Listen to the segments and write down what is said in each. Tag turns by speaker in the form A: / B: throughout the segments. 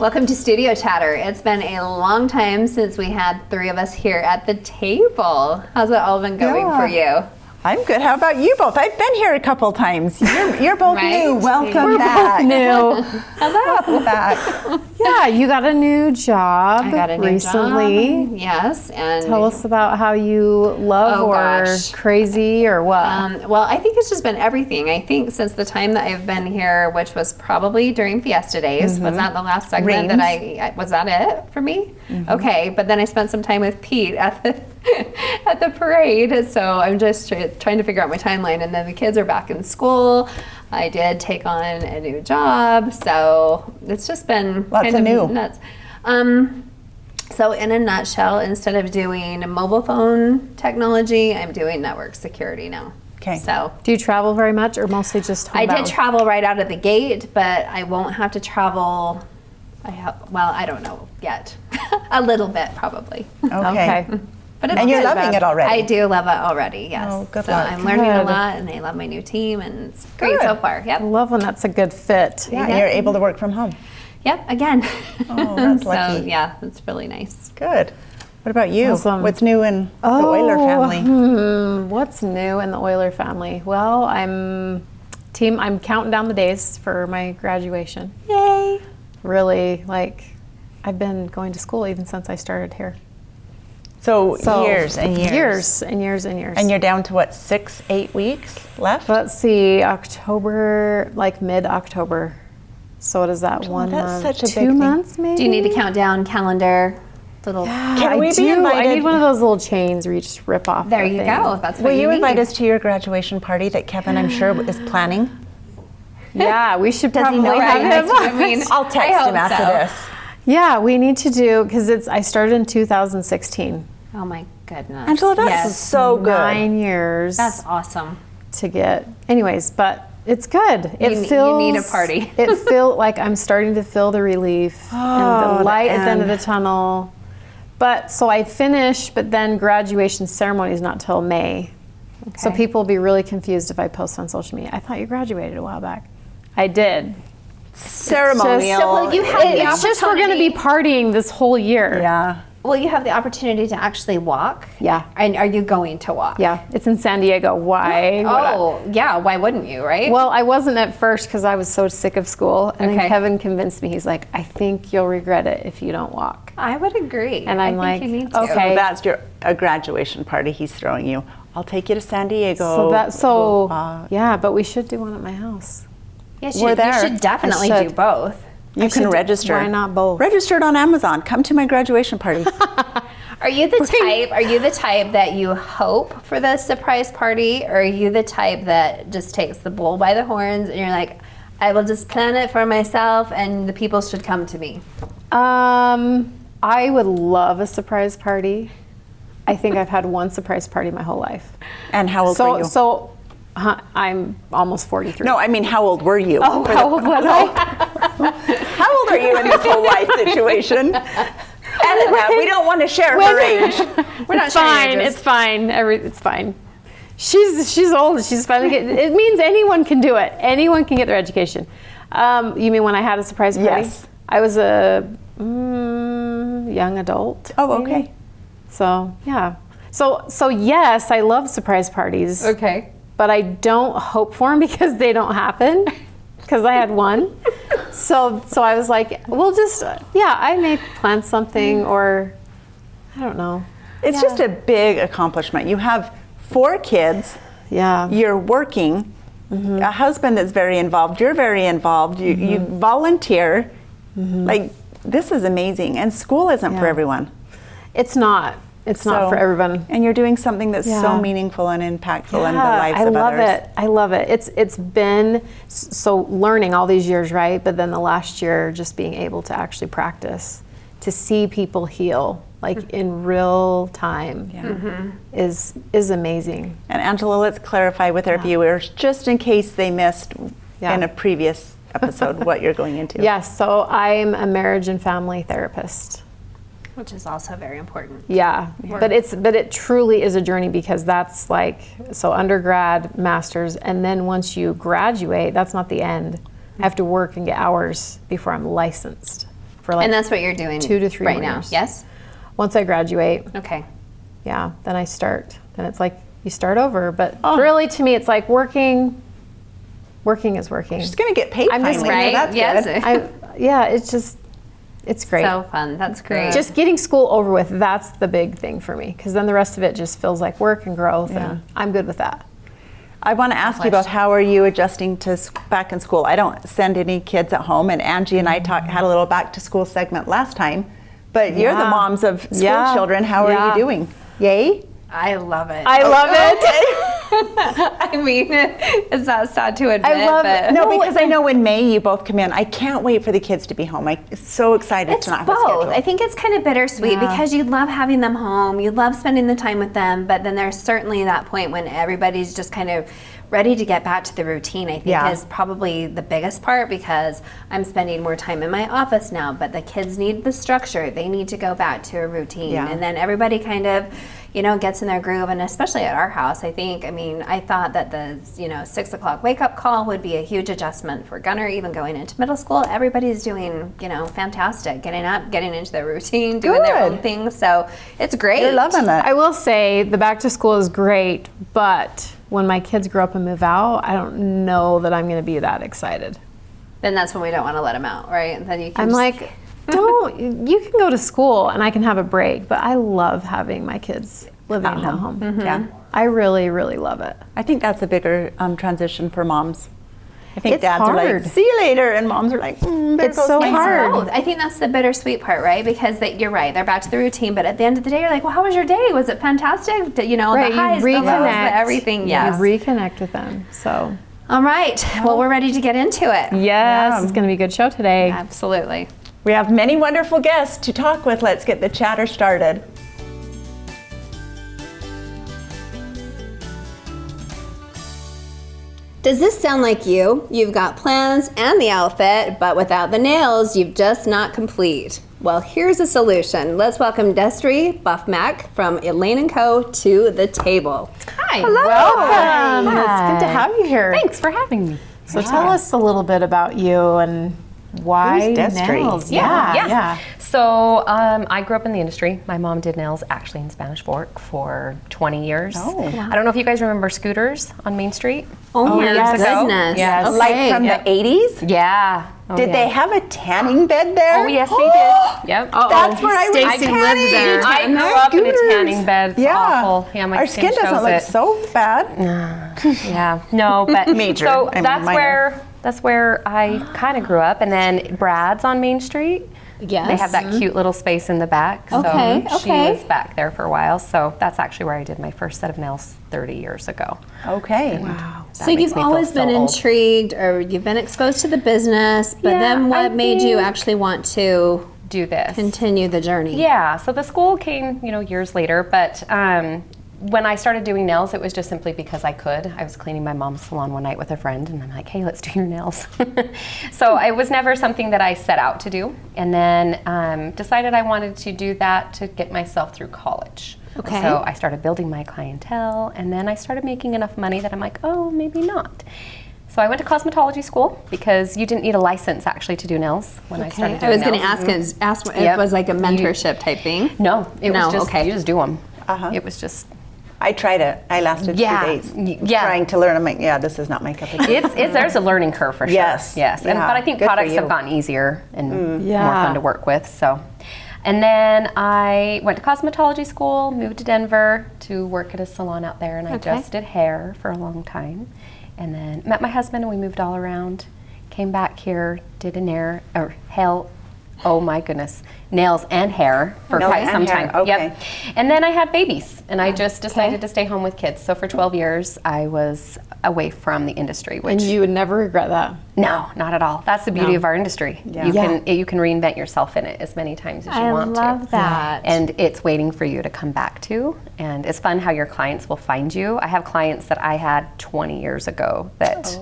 A: Welcome to Studio Chatter. It's been a long time since we had three of us here at the table. How's it all been going for you?
B: I'm good. How about you both? I've been here a couple times. You're both
A: Right?
B: new. Welcome
C: We're
B: back.
C: both new.
B: Welcome back.
C: Yeah, you got a new job
A: I got a new
C: recently.
A: job. Yes, and
C: Tell us about how you love
A: Oh,
C: or
A: gosh.
C: crazy or what.
A: well, I think it's just been everything. I think since the time that I've been here, which was probably during Fiesta Days, was that the last segment that I was that it for me? Okay, but then I spent some time with Pete at the at the parade, so I'm just trying to figure out my timeline. And then the kids are back in school. I did take on a new job, so it's just been
B: Lots
A: kind
B: of new.
A: nuts. So in a nutshell, instead of doing mobile phone technology, I'm doing network security now.
B: Okay.
A: So
C: Do you travel very much or mostly just
A: I
C: homebound?
A: did travel right out of the gate, but I won't have to travel. I don't know yet. A little bit probably.
B: Okay.
A: But it's
B: And you're
A: good.
B: loving it already.
A: I do love it already, yes.
B: Oh, good
A: so
B: luck.
A: I'm learning a
C: Good.
A: lot, and I love my new team, and it's great
B: Good.
A: so far.
C: I
A: Yep.
C: love when that's a good fit.
B: Yeah, you're able to work from home.
A: Yep, again.
B: Oh, that's
A: So,
B: lucky.
A: yeah, it's really nice.
B: Good. What about you?
C: Awesome.
B: What's new in the Euler family?
C: What's new in the Euler family? Well, I'm counting down the days for my graduation.
A: Yay.
C: Really, I've been going to school even since I started here.
B: So,
C: So
B: years and years.
C: Years and years and years.
B: And you're down to what, 6-8 weeks left?
C: Let's see, October, mid-October. So what is that,
B: Oh,
C: 1
B: that's
C: month,
B: such a big
C: 2
B: thing.
C: months maybe?
A: Do you need a countdown calendar? Little.
B: Can
C: I
B: we be
C: do. I
B: invited?
C: need one of those little chains where you just rip off.
A: There
C: the
A: you
C: thing.
A: go. That's what
B: Will you
A: need.
B: invite us to your graduation party that Kevin, I'm sure, is planning?
C: Yeah, we should
B: Does he
C: probably
B: know
C: have
B: that?
C: him.
A: I mean,
B: I'll text
A: I hope
B: him after
A: so.
B: this.
C: Yeah, we need to do, because I started in 2016.
A: Oh my goodness.
B: Angela, that's
A: Yes.
B: so good.
C: 9 years
A: That's awesome.
C: to get. Anyways, but it's good. It
A: You
C: feels.
A: need a party.
C: It feels like I'm starting to feel the relief
B: Oh,
C: and the
B: the
C: light at the end of
B: end.
C: the tunnel. But so I finish, but then graduation ceremony is not till May. So
A: Okay.
C: people will be really confused if I post on social media. I thought you graduated a while back. I did.
B: Ceremonial.
A: So will you have the
C: It's just we're going to be partying this whole year.
B: Yeah.
A: Will you have the opportunity to actually walk?
C: Yeah.
A: And are you going to walk?
C: Yeah, it's in San Diego. Why? would I-
A: Oh, yeah. Why wouldn't you, right?
C: Well, I wasn't at first because I was so sick of school. And
A: Okay.
C: then Kevin convinced me. He's like, I think you'll regret it if you don't walk.
A: I would agree.
C: And I'm
A: I think
C: like,
A: you need to.
C: okay.
B: So that's a graduation party he's throwing you. I'll take you to San Diego.
C: Yeah, but we should do one at my house.
A: Yes,
B: We're
A: you
B: there.
A: should definitely
C: I should.
A: do both.
B: you can
C: should-
B: register.
C: why not both?
B: Registered on Amazon. Come to my graduation party.
A: Are you the type? Are you the type that you hope for the surprise party, or are you the type that just takes the bull by the horns and you're like, I will just plan it for myself, and the people should come to me?
C: I would love a surprise party. I think I've had one surprise party my whole life.
B: And how old were you?
C: I'm almost 43.
B: No, I mean, how old were you?
C: Oh, how old was I?
B: How old are you in this whole life situation? Edit that. We don't want to share her age.
A: We're not
C: It's
A: sharing
C: fine.
A: ages.
C: It's fine. It's fine. She's old. She's finally getting. It means anyone can do it. Anyone can get their education. You mean when I had a surprise party?
B: Yes.
C: I was a young adult.
B: Oh,
C: maybe.
B: okay.
C: So yeah. So yes, I love surprise parties.
A: Okay.
C: But I don't hope for them because they don't happen. Because I had one. So I was like, we'll just I may plan something or I don't know.
B: It's just a big accomplishment. You have 4 kids.
C: Yeah.
B: You're working. A husband that's very involved. You're very involved. You volunteer. Like, this is amazing. And school isn't for
C: Yeah.
B: everyone.
C: It's not. It's not for everyone.
B: And you're doing something that's so
C: Yeah.
B: meaningful and impactful in the lives
C: I
B: of
C: love
B: others.
C: it. I love it. It's been so learning all these years, right? But then the last year, just being able to actually practice, to see people heal like in real time, is amazing.
B: And Angela, let's clarify with our viewers, just in case they missed
C: Yeah.
B: in a previous episode, what you're going into.
C: Yes. So I'm a marriage and family therapist.
A: Which is also very important.
C: Yeah, but it truly is a journey because that's so undergrad, master's, and then once you graduate, that's not the end. I have to work and get hours before I'm licensed for like
A: And that's what you're doing
C: 2 to 3
A: right
C: more
A: now.
C: years.
A: Yes?
C: Once I graduate,
A: Okay.
C: yeah, then I start. Then it's like you start over. But really, to me, it's like working. Working is working.
B: She's going to get paid
C: I'm just
B: finally.
A: right.
B: That's
A: Yes.
B: good.
C: Yeah, it's great.
A: So fun. That's great.
C: Just getting school over with, that's the big thing for me. Because then the rest of it just feels like work and growth, and I'm good with that.
B: I want to ask you about how are you adjusting to back in school? I don't send any kids at home, and Angie and I had a little back to school segment last time. But you're the moms of school children. How are you doing? Yay?
A: I love it.
C: I love it.
A: I mean, it's not sad to admit,
C: I love
A: but
C: it.
B: No, because I know in May you both come in. I can't wait for the kids to be home. I'm so excited
A: it's
B: to not have
A: both.
B: a schedule.
A: I think it's kind of bittersweet because you love having them home, you love spending the time with them, but then there's certainly that point when everybody's just kind of ready to get back to the routine. I think is probably the biggest part, because I'm spending more time in my office now, but the kids need the structure. They need to go back to a routine, and then everybody kind of, you know, gets in their groove. And especially at our house, I think, I mean, I thought that the 6 o'clock wake up call would be a huge adjustment for Gunnar, even going into middle school. Everybody's doing, fantastic, getting up, getting into their routine, doing their own thing. So it's great.
B: You're loving it.
C: I will say the back to school is great, but when my kids grow up and move out, I don't know that I'm going to be that excited.
A: Then that's when we don't want to let them out, right? And then you can
C: I'm
A: just-
C: like, you can go to school and I can have a break, but I love having my kids living at home.
B: Yeah.
C: I really, really love it.
B: I think that's a bigger transition for moms. I think
C: It's
B: dads are like,
C: hard.
B: see you later, and moms are like, there
C: It's
B: goes
C: so
B: my
C: hard.
A: both. I think that's the bittersweet part, right? Because you're right, they're back to the routine, but at the end of the day, you're like, well, how was your day? Was it fantastic?
C: Right,
A: The
C: you
A: highs, the lows,
C: reconnect.
A: the everything.
C: You
A: Yes.
C: reconnect with them. So,
A: All right. Well, we're ready to get into it.
C: yes, it's going to be a good show today.
A: Absolutely.
B: We have many wonderful guests to talk with. Let's get the chatter started.
A: Does this sound like you? You've got plans and the outfit, but without the nails, you've just not complete. Well, here's a solution. Let's welcome Destry Buffmack from Elaine & Co. to the table. Hi.
C: Welcome. It's good to have you here.
D: Thanks for having me.
C: So tell us a little bit about you and why
B: Who's Destry?
C: nails.
D: Yeah. So I grew up in the industry. My mom did nails actually in Spanish Fork for 20 years.
B: Oh.
D: I don't know if you guys remember Scooters on Main Street.
A: Oh my
C: yes.
A: goodness.
D: Yes.
A: Okay.
B: Like from the 80s?
D: Yeah. Oh,
B: Did
D: yeah.
B: they have a tanning bed there?
D: Oh, yes, they did. Yep.
B: That's where I was
C: Stacy lived
B: tanning.
C: there.
D: I grew up in a
B: Scooters.
D: tanning bed. It's awful. Yeah, my
B: Our skin doesn't
D: shows
B: look
D: it.
B: so bad.
D: Yeah, no, but
B: Major.
D: So
B: I mean,
D: that's where I kind of grew up, and then Brad's on Main Street.
A: Yes.
D: They have that cute little space in the back.
A: Okay,
D: So she
A: okay.
D: was back there for a while. So that's actually where I did my first set of nails 30 years ago.
B: Okay.
C: Wow.
A: So
D: makes
A: you've
D: me feel
A: always
D: so
A: been
D: old.
A: intrigued, or you've been exposed to the business, but
D: Yeah,
A: then what
D: I
A: made you
D: think-
A: actually want to
D: Do this.
A: continue the journey?
D: Yeah, so the school came, years later, but when I started doing nails, it was just simply because I could. I was cleaning my mom's salon one night with a friend, and I'm like, hey, let's do your nails. So it was never something that I set out to do, and then decided I wanted to do that to get myself through college.
A: Okay.
D: So I started building my clientele, and then I started making enough money that I'm like, oh, maybe not. So I went to cosmetology school because you didn't need a license actually to do nails when I started
A: Okay.
D: doing
A: I was going
D: nails.
A: to ask if
D: Yep.
A: it was like a mentorship type thing.
D: No, it
A: No,
D: was just
A: okay.
D: you just do them.
B: Uh-huh.
D: It was just
B: I tried it. I lasted
D: Yeah,
B: 2 days
D: yeah.
B: trying to learn. I'm like, yeah, this is not my cup of tea.
D: it's there's a learning curve for sure.
B: Yes.
D: yes.
B: Yeah.
D: But I think
B: Good for
D: products
B: you.
D: have gotten easier and more
C: Yeah.
D: fun to work with. So, and then I went to cosmetology school, moved to Denver to work at a salon out there, and I
A: Okay.
D: just did hair for a long time, and then met my husband, and we moved all around. Came back here, did oh my goodness, nails and hair for
B: Nails
D: quite
B: and
D: some
B: hair,
D: time.
B: okay.
D: Yep. And then I had babies, and I just decided to stay home with kids. So for 12 years, I was away from the industry, which
C: And you would never regret that.
D: no, not at all. That's the beauty of our industry.
B: Yeah.
D: You can reinvent yourself in it as many times as you
A: I
D: want to.
A: love that.
D: And it's waiting for you to come back to. And it's fun how your clients will find you. I have clients that I had 20 years ago that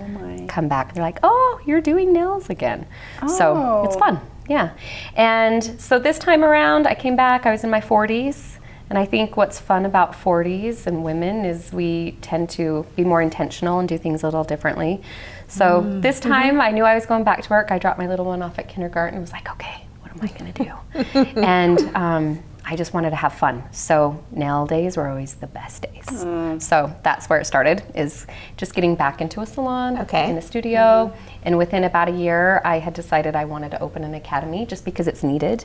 D: come back and they're like, oh, you're doing nails again. So it's fun. Yeah. And so this time around, I came back, I was in my 40s. And I think what's fun about 40s and women is we tend to be more intentional and do things a little differently. So this time I knew I was going back to work. I dropped my little one off at kindergarten and was like, okay, what what am I going to do? And I just wanted to have fun. So nail days were always the best days. So that's where it started, is just getting back into a salon, in a studio. And within about a year, I had decided I wanted to open an academy just because it's needed.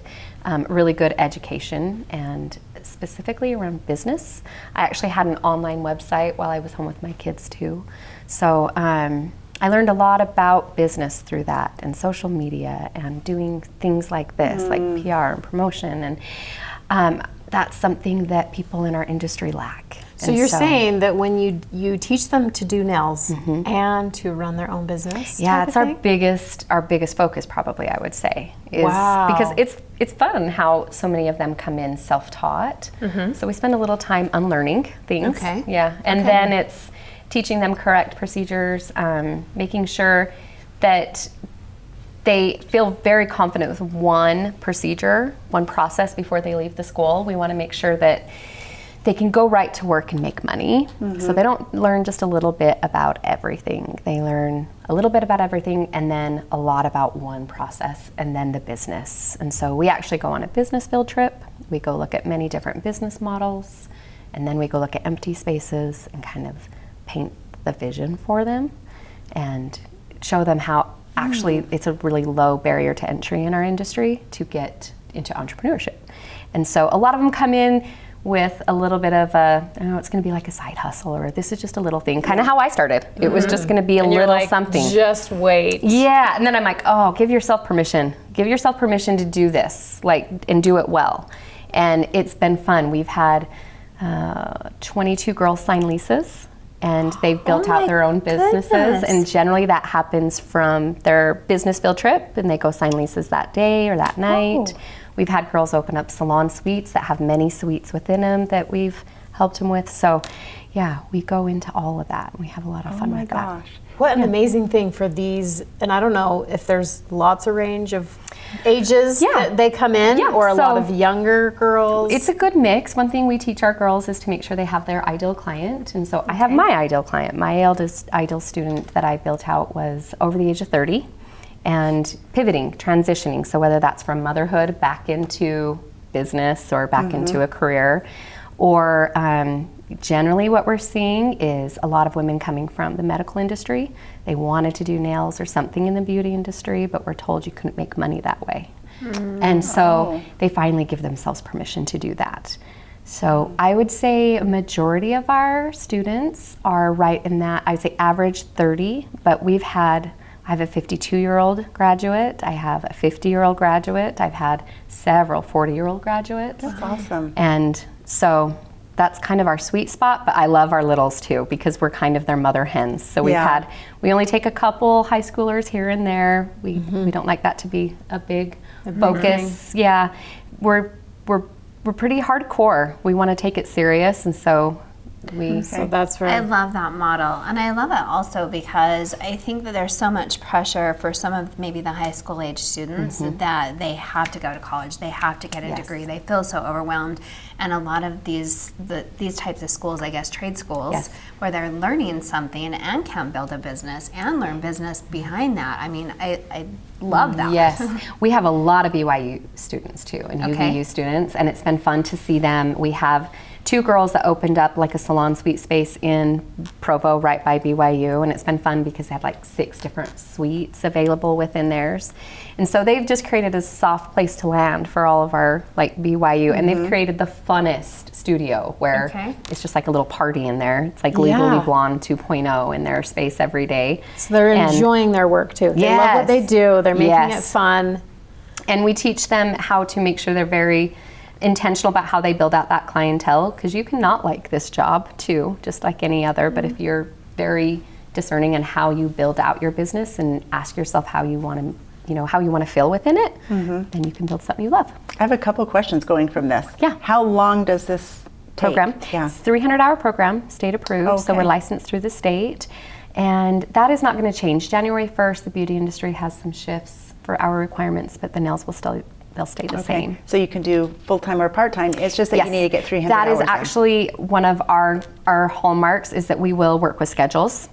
D: Really good education, and specifically around business. I actually had an online website while I was home with my kids too. So I learned a lot about business through that, and social media, and doing things like this, like PR and promotion. And that's something that people in our industry lack.
C: So you're saying that when you teach them to do nails and to run their own business?
D: Yeah, it's our biggest focus, probably, I would say, is because it's fun how so many of them come in self-taught. So we spend a little time unlearning things. Yeah, and then it's teaching them correct procedures, making sure that they feel very confident with one procedure, one process before they leave the school. We want to make sure that they can go right to work and make money. So they don't learn just a little bit about everything. They learn a little bit about everything, and then a lot about one process, and then the business. And so we actually go on a business field trip. We go look at many different business models, and then we go look at empty spaces and kind of paint the vision for them and show them how actually it's a really low barrier to entry in our industry to get into entrepreneurship. And so a lot of them come in with a little bit of a, I don't know, it's going to be like a side hustle, or this is just a little thing, kind of how I started. It was just going to be a little something.
C: Just wait.
D: Yeah, and then I'm like, oh, give yourself permission. Give yourself permission to do this, and do it well. And it's been fun. We've had 22 girls sign leases, and they've built out their own businesses. And generally that happens from their business field trip, and they go sign leases that day or that night. We've had girls open up salon suites that have many suites within them that we've helped them with. So yeah, we go into all of that. We have a lot of fun with that.
C: What an amazing thing for these, and I don't know if there's lots of range of ages that they come in, or a lot of younger girls.
D: It's a good mix. One thing we teach our girls is to make sure they have their ideal client. And so I have my ideal client. My eldest ideal student that I built out was over the age of 30 and pivoting, transitioning. So whether that's from motherhood back into business or back into a career, or generally what we're seeing is a lot of women coming from the medical industry. They wanted to do nails or something in the beauty industry, but were told you couldn't make money that way. And so they finally give themselves permission to do that. So I would say a majority of our students are right in that, I'd say average 30, but I have a 52-year-old graduate, I have a 50-year-old graduate, I've had several 40-year-old graduates.
B: That's awesome.
D: And so that's kind of our sweet spot, but I love our littles too, because we're kind of their mother hens. So we only take a couple high schoolers here and there. We don't like that to be a big focus. Yeah, we're pretty hardcore. We want to take it serious, and so
C: so that's right.
A: I love that model, and I love it also because I think that there's so much pressure for some of maybe the high school age students that they have to go to college, they have to get a degree, they feel so overwhelmed, and a lot of these types of schools, I guess trade schools, where they're learning something and can build a business and learn business behind that. I mean, I love that.
D: Yes, we have a lot of BYU students too, and UVU students, and it's been fun to see them. We have 2 girls that opened up like a salon suite space in Provo right by BYU, and it's been fun because they had like 6 different suites available within theirs. And so they've just created a soft place to land for all of our like BYU, and they've created the funnest studio where it's just like a little party in there. It's like Legally Blonde 2.0 in their space every day.
C: So they're enjoying their work too. They love what they do. They're making it fun.
D: And we teach them how to make sure they're very intentional about how they build out that clientele, because you cannot like this job too, just like any other, but if you're very discerning in how you build out your business and ask yourself how you want to feel within it, then you can build something you love.
B: I have a couple questions going from this.
D: Yeah.
B: How long does this take?
D: Program?
B: Yeah.
D: It's a 300-hour program, state approved, so we're licensed through the state, and that is not going to change. January 1st, the beauty industry has some shifts for our requirements, but the nails will still they'll stay the
B: Okay.
D: same.
B: So you can do full-time or part-time. It's just that
D: Yes.
B: you need to get 300
D: That
B: hours
D: is
B: in.
D: actually one of our hallmarks is that we will work with schedules.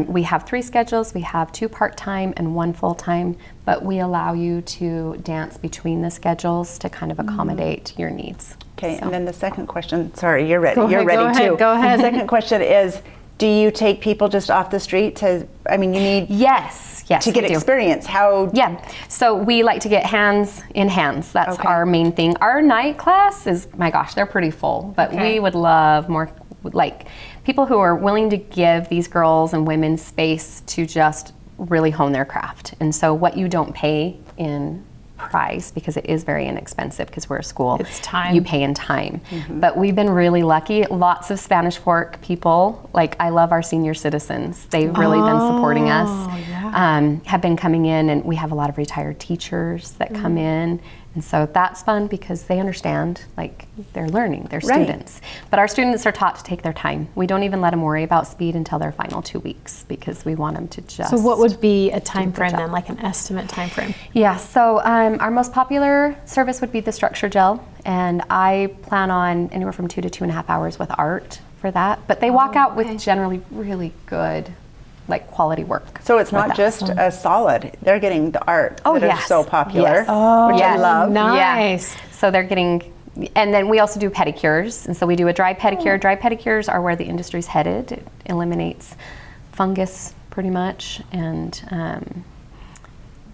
D: We have 3 schedules. We have 2 part-time and 1 full-time, but we allow you to dance between the schedules to kind of accommodate your needs.
B: Okay,
D: So.
B: and then the second question, sorry, you're ready.
C: Go
B: You're
C: ahead,
B: ready
C: go ahead,
B: too.
C: go ahead.
B: The second question is, do you take people just off the street to, I mean, you need
D: Yes,
B: to get
D: we do.
B: experience. How?
D: Yeah, so we like to get hands in hands. That's
B: Okay.
D: our main thing. Our night class is, my gosh, they're pretty full, but
B: Okay.
D: we would love more, like, people who are willing to give these girls and women space to just really hone their craft. And so what you don't pay in price, because it is very inexpensive because we're a school,
C: It's time.
D: you pay in time. But we've been really lucky. Lots of Spanish Fork people, like I love our senior citizens. They've really been supporting us, have been coming in, and we have a lot of retired teachers that come in. And so that's fun because they understand, like, they're learning, they're
B: Right.
D: students. But our students are taught to take their time. We don't even let them worry about speed until their final 2 weeks because we want them to just.
C: So what would be a time
D: good
C: frame
D: job.
C: then, like an estimate time frame?
D: Yeah, so our most popular service would be the structure gel, and I plan on anywhere from 2 to 2.5 hours with art for that. But they walk out with generally really good, like, quality work.
B: So it's
D: with
B: not
D: that.
B: just a solid. They're getting the art
D: Oh,
B: that
D: yes.
B: are so popular,
D: Yes.
B: which I
D: Yes.
B: love.
C: Nice.
D: Yeah. So they're getting, and then we also do pedicures. And so we do a dry pedicure. Dry pedicures are where the industry's headed. It eliminates fungus pretty much and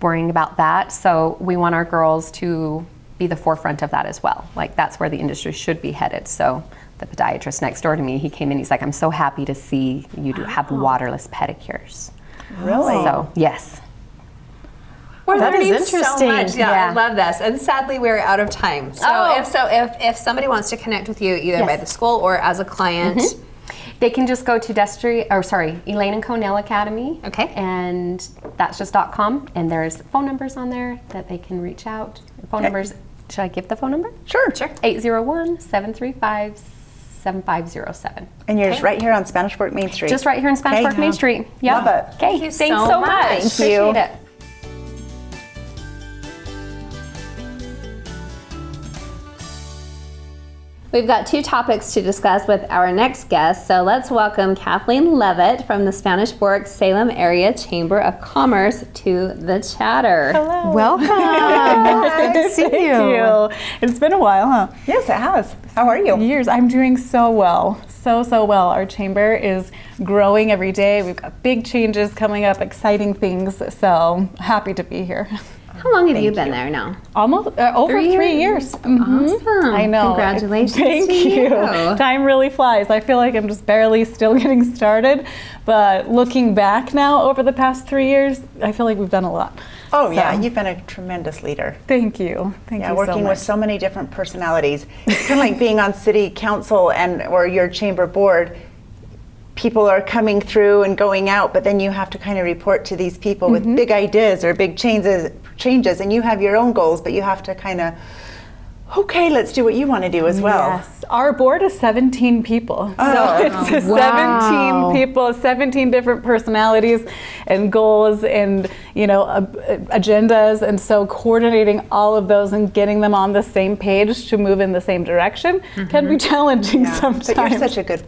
D: worrying about that. So we want our girls to be the forefront of that as well. Like, that's where the industry should be headed. So the podiatrist next door to me, he came in, he's like, I'm so happy to see you do have waterless pedicures.
B: Really?
D: So, yes.
A: We're
C: That is
A: learning so
C: interesting.
A: much. Yeah,
D: Yeah.
A: I love this. And sadly, we're out of time. So if somebody wants to connect with you either by
D: Yes.
A: the school or as a client,
D: They can just go to Elaine and Cornell Academy.
A: Okay.
D: And that's just .com. And there's phone numbers on there that they can reach out. Phone numbers, should I give the phone number?
B: Sure.
D: 801-735-7507.
B: And you're just right here on Spanish Fork Main Street.
D: Just right here in Spanish
B: Okay.
D: Fork Main Street. Yep.
B: Love it.
D: Okay,
A: Thank you
D: thanks
A: so
D: so
A: much.
D: much.
A: Thank
B: you.
D: Appreciate it.
A: we've got 2 topics to discuss with our next guest. So let's welcome Kathleen Levitt from the Spanish Fork Salem Area Chamber of Commerce to the chatter.
C: Welcome. Good to see you.
E: It's been a while, huh?
B: Yes, it has. How are you?
E: Years. I'm doing so well. So well. Our chamber is growing every day. We've got big changes coming up, exciting things. So happy to be here.
A: How long have you been there now?
E: Almost over 3 years. Mhm.
A: Awesome.
E: I know.
A: Congratulations
E: Thank
A: to
E: you.
A: you.
E: Time really flies. I feel like I'm just barely still getting started. But looking back now over the past 3 years, I feel like we've done a lot.
B: Oh, yeah.
E: So,
B: You've been a tremendous leader.
E: Thank you. Thank
B: Yeah,
E: you
B: working
E: so much.
B: with so many different personalities. It's kind of like being on city council or your chamber board. People are coming through and going out, but then you have to kind of report to these people with big ideas or big changes, and you have your own goals, but you have to kind of, okay, let's do what you want to do as well.
E: Yes, our board is 17 people.
B: Oh.
E: So it's
C: Wow.
E: 17 people, 17 different personalities and goals and, agendas. And so coordinating all of those and getting them on the same page to move in the same direction can be challenging
B: Yeah,
E: sometimes.
B: but you're such a good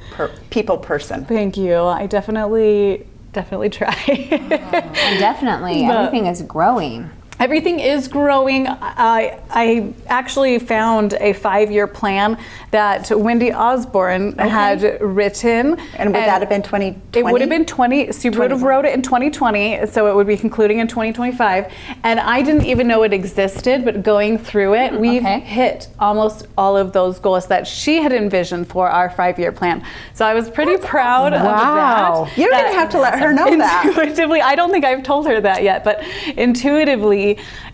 B: people person.
E: Thank you. I definitely try.
A: And definitely,
E: But-
A: everything is growing.
E: Everything is growing. I actually found a 5-year plan that Wendy Osborne had written.
B: And would that have been 2020?
E: It would have been 20, she would have wrote it in 2020, so it would be concluding in 2025. And I didn't even know it existed, but going through it, we've
A: okay.
E: hit almost all of those goals that she had envisioned for our 5-year plan. So I was pretty proud of
C: Wow.
E: that.
B: You're going to have to let her know that.
E: Intuitively, I don't think I've told her that yet, but intuitively,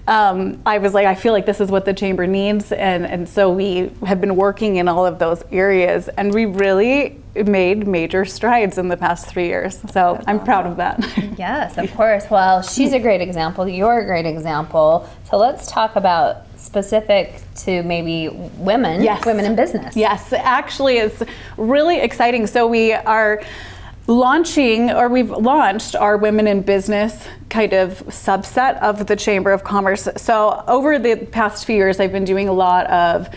E: I was like, I feel like this is what the chamber needs, and so we have been working in all of those areas, and we really made major strides in the past 3 years. So I'm proud of that.
A: Yes, of course. Well, she's a great example. You're a great example. So let's talk about specific to maybe women,
E: Yes.
A: women in business.
E: Yes, actually, it's really exciting. So we are we've launched our Women in Business kind of subset of the Chamber of Commerce. So over the past few years, I've been doing a lot of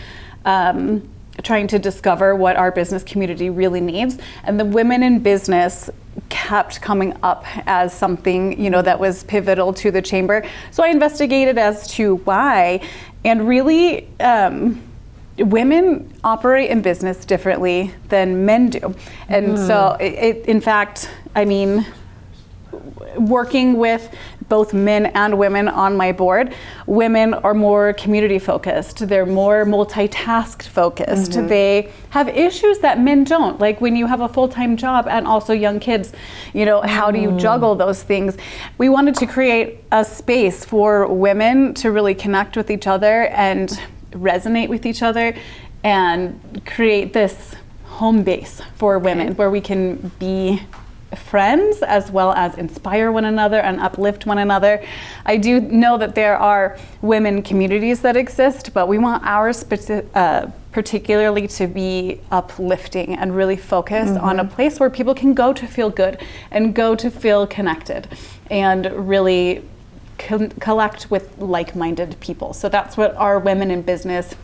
E: trying to discover what our business community really needs. And the Women in Business kept coming up as something, you know, that was pivotal to the Chamber. So I investigated as to why, and really, women operate in business differently than men do. And so in fact, I mean, working with both men and women on my board, women are more community focused. They're more multitask focused. They have issues that men don't. Like when you have a full-time job and also young kids, you know, how do you juggle those things? We wanted to create a space for women to really connect with each other and resonate with each other and create this home base for women where we can be friends as well as inspire one another and uplift one another. I do know that there are women communities that exist, but we want ours particularly to be uplifting and really focus on a place where people can go to feel good and go to feel connected and really collect with like-minded people. So that's what our Women in Business,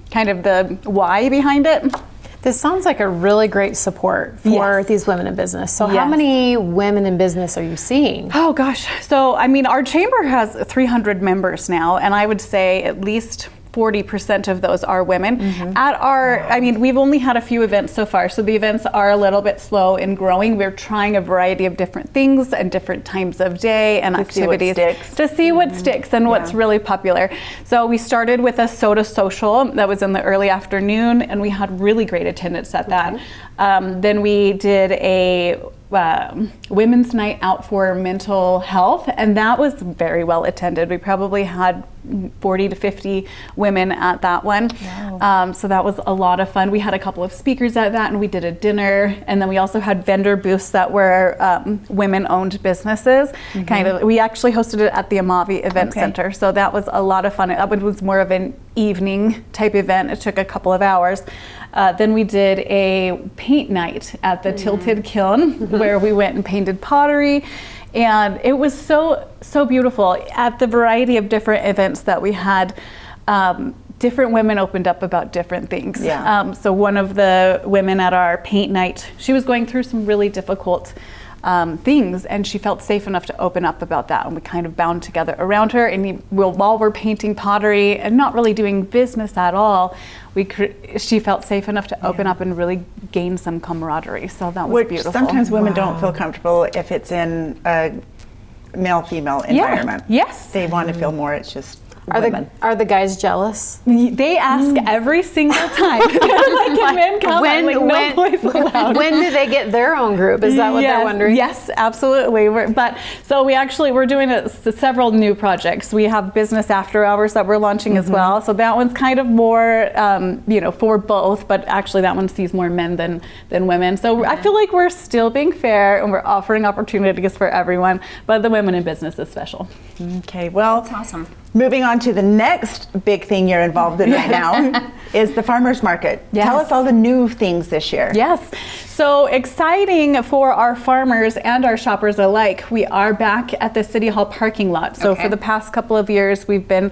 E: kind of the why behind it.
C: This sounds like a really great support for these women in business. So how many women in business are you seeing?
E: Oh gosh. So, I mean, our chamber has 300 members now, and I would say at least 40% of those are women. At our, I mean, we've only had a few events so far, so the events are a little bit slow in growing. We're trying a variety of different things and different times of day and activities to see what sticks and what's really popular. So we started with a soda social that was in the early afternoon, and we had really great attendance at that. Then we did a women's night out for mental health, and that was very well attended. We probably had 40 to 50 women at that one. So that was a lot of fun. We had a couple of speakers at that, and we did a dinner, and then we also had vendor booths that were women-owned businesses. Kind of, we actually hosted it at the Amavi Event Center, so that was a lot of fun. That was more of an evening type event. It took a couple of hours. Then we did a paint night at the Tilted Kiln, where we went and painted pottery. And it was so beautiful. At the variety of different events that we had, different women opened up about different things. So one of the women at our paint night, she was going through some really difficult things, and she felt safe enough to open up about that, and we kind of bound together around her. And while we're painting pottery and not really doing business at all, she felt safe enough to open up and really gain some camaraderie. So that was beautiful.
B: Sometimes women don't feel comfortable if it's in a male-female environment. They want to feel more. It's just women.
C: Are the guys jealous?
E: They ask every single time. Like, men come, no boys allowed.
C: When do they get their own group? Is that what they're wondering?
E: Yes, absolutely. We're doing several new projects. We have business after hours that we're launching as well. So that one's kind of more, for both, but actually that one sees more men than women. So I feel like we're still being fair, and we're offering opportunities for everyone, but the Women in Business is special.
B: Okay, well,
A: That's awesome.
B: Moving on to the next big thing you're involved in right now is the farmers market. Tell us all the new things this year.
E: Yes, so exciting for our farmers and our shoppers alike. We are back at the City Hall parking lot. So for the past couple of years, we've been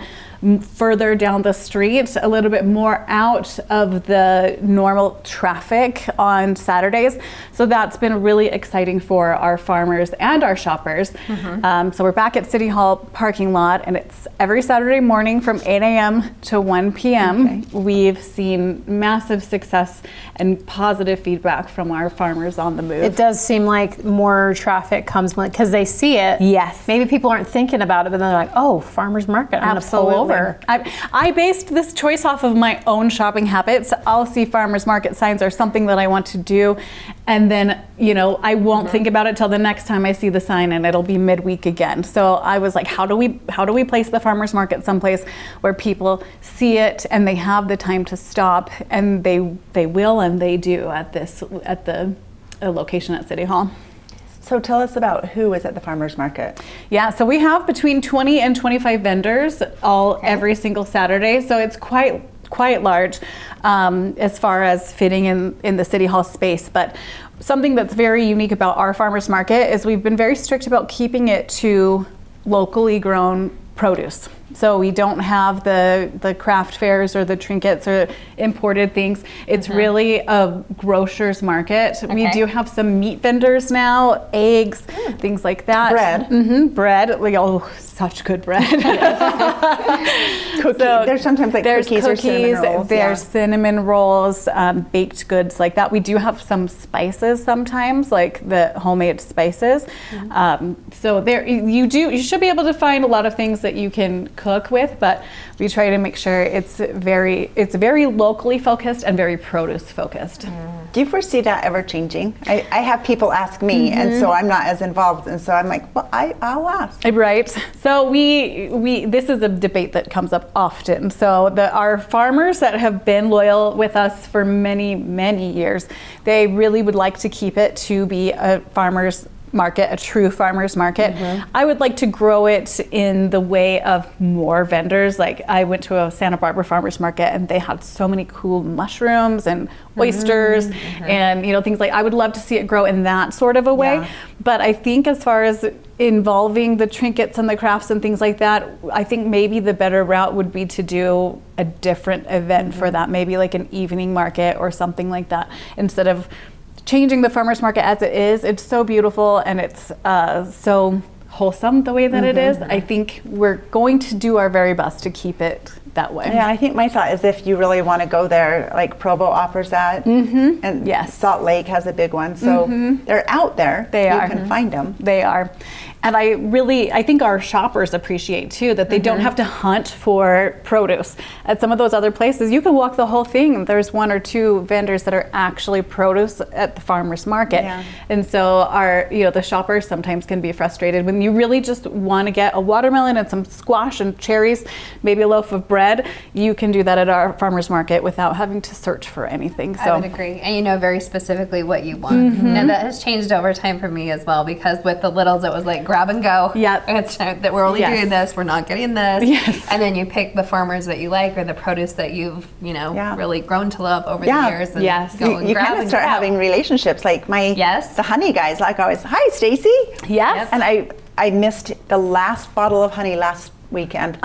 E: further down the street, a little bit more out of the normal traffic on Saturdays. So that's been really exciting for our farmers and our shoppers. So we're back at City Hall parking lot, and it's every Saturday morning from 8 a.m. to 1 p.m. We've seen massive success and positive feedback from our farmers on the move.
C: It does seem like more traffic comes because they see it.
E: Yes.
C: Maybe people aren't thinking about it, but then they're like, oh, farmers market, I'm going to pull over.
E: I based this choice off of my own shopping habits. I'll see farmers market signs or something that I want to do, and then I won't think about it till the next time I see the sign, and it'll be midweek again. So I was like, how do we place the farmers market someplace where people see it and they have the time to stop, and they will and they do at the location at City Hall.
B: So tell us about who is at the farmers market.
E: Yeah, so we have between 20 and 25 vendors every single Saturday. So it's quite quite large as far as fitting in the City Hall space. But something that's very unique about our farmers market is we've been very strict about keeping it to locally grown produce. So we don't have the craft fairs or the trinkets or imported things. It's really a grocer's market. We do have some meat vendors now, eggs, things like that.
B: Bread.
E: Bread. Like, oh, such good bread.
B: Cookies. There's sometimes like cookies or cinnamon rolls.
E: There's cinnamon rolls, baked goods like that. We do have some spices sometimes, like the homemade spices. So there, you should be able to find a lot of things that you can cook with, but we try to make sure it's very locally focused and very produce focused.
B: Do you foresee that ever changing? I have people ask me, and so I'm not as involved, and so I'm like, well, I'll ask.
E: Right. So we this is a debate that comes up often. So our farmers that have been loyal with us for many, many years, they really would like to keep it to be a farmers market, a true farmers market. I would like to grow it in the way of more vendors. Like I went to a Santa Barbara farmers market and they had so many cool mushrooms and oysters and things like, I would love to see it grow in that sort of a way. But I think as far as involving the trinkets and the crafts and things like that, I think maybe the better route would be to do a different event for that, maybe like an evening market or something like that, instead of changing the farmers market as it is. It's so beautiful and it's so wholesome the way that it is. I think we're going to do our very best to keep it that way.
B: Yeah, I think my thought is if you really want to go there, like Provo offers that, and Salt Lake has a big one, so they're out there.
E: They are.
B: You can find them.
E: They are. And I think our shoppers appreciate too that they don't have to hunt for produce. At some of those other places, you can walk the whole thing. There's one or two vendors that are actually produce at the farmers market. And so the shoppers sometimes can be frustrated when you really just want to get a watermelon and some squash and cherries, maybe a loaf of bread. You can do that at our farmers market without having to search for anything. So
A: I would agree. And you know very specifically what you want. And that has changed over time for me as well, because with the littles it was like grab and go. It's that we're only doing this, we're not getting this. And then you pick the farmers that you like or the produce that you've really grown to love over the years. And go and
B: you
A: grab
B: kind of
A: and
B: start
A: go.
B: having relationships. Like the honey guys, like always, hi Stacy.
E: Yes.
B: And I missed the last bottle of honey last weekend.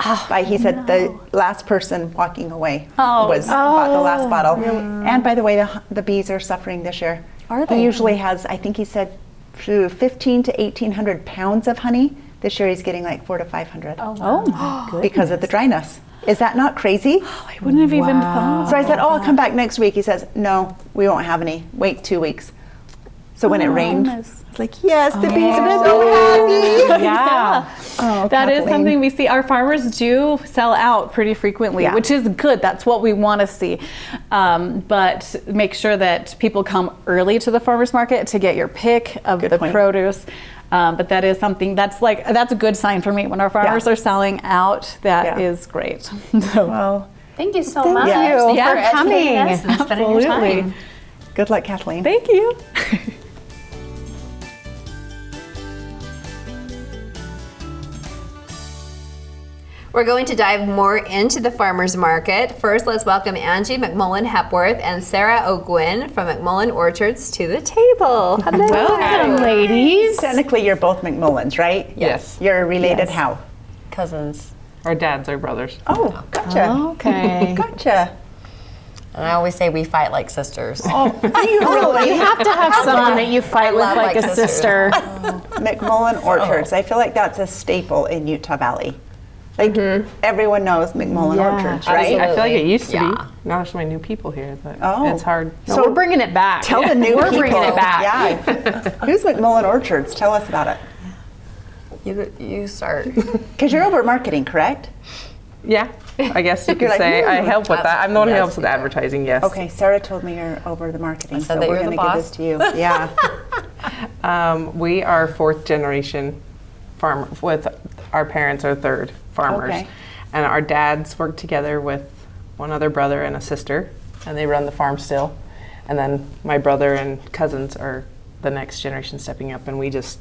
B: He said the last person walking away was bought the last bottle. And by the way, the bees are suffering this year.
D: Are they?
B: He usually has, I think he said, 15 to 1,800 pounds of honey. This year he's getting like 400 to 500.
E: Oh my goodness.
B: Because of the dryness. Is that not crazy?
E: I wouldn't have even thought.
B: So I said, I'll come back next week. He says, no, we won't have any. Wait 2 weeks. So when it rained,
E: goodness.
B: it's like, yes, the bees are so happy.
E: That is
B: Kathleen.
E: something we see. Our farmers do sell out pretty frequently, which is good. That's what we want to see. But make sure that people come early to the farmers market to get your pick of the produce. But that is something that's a good sign for me. When our farmers are selling out, that is great. So,
B: Well,
A: Thank you so much.
B: you
A: for
C: coming.
A: educating us and spending your time.
B: good luck, Kathleen.
E: thank you.
A: We're going to dive more into the farmers market. First, let's welcome Angie McMullen Hepworth and Sarah O'Gwyn from McMullen Orchards to the table. Hello.
C: Welcome, ladies.
B: Technically, you're both McMullins, right?
F: Yes.
B: You're related how?
F: Cousins. Our dads are brothers.
B: Oh, gotcha.
C: Okay.
B: Gotcha.
F: And I always say we fight like sisters.
B: Oh, you really?
C: You have to have someone that you fight with
F: love
C: like
F: like
C: a
F: sisters.
C: sister.
B: McMullen Orchards. I feel like that's a staple in Utah Valley. Like everyone knows McMullen Orchards, right?
F: Absolutely.
G: I feel like it used to
F: Yeah.
G: be. Now there's so many new people here that
B: Oh.
G: it's hard.
C: So we're bringing it back.
B: Tell the new
C: We're
B: people.
C: bringing it back.
B: Yeah. Who's McMullen Orchards? Tell us about it.
F: You start.
B: Because you're over marketing, correct?
G: Yeah, I guess you could
B: like,
G: say I
B: "Ooh."
G: help with that. I'm the one who
F: Yes,
G: helps with
F: you do.
G: advertising, yes.
B: Okay, Sarah told me you're over the marketing,
F: said
B: so
F: that
B: we're
F: you're
B: going
F: the
B: to give
F: boss.
B: this to you. Yeah.
G: We are fourth generation farmer. With our parents are third farmers.
B: Okay.
G: And our dads work together with one other brother and a sister, and they run the farm still. And then my brother and cousins are the next generation stepping up, and we just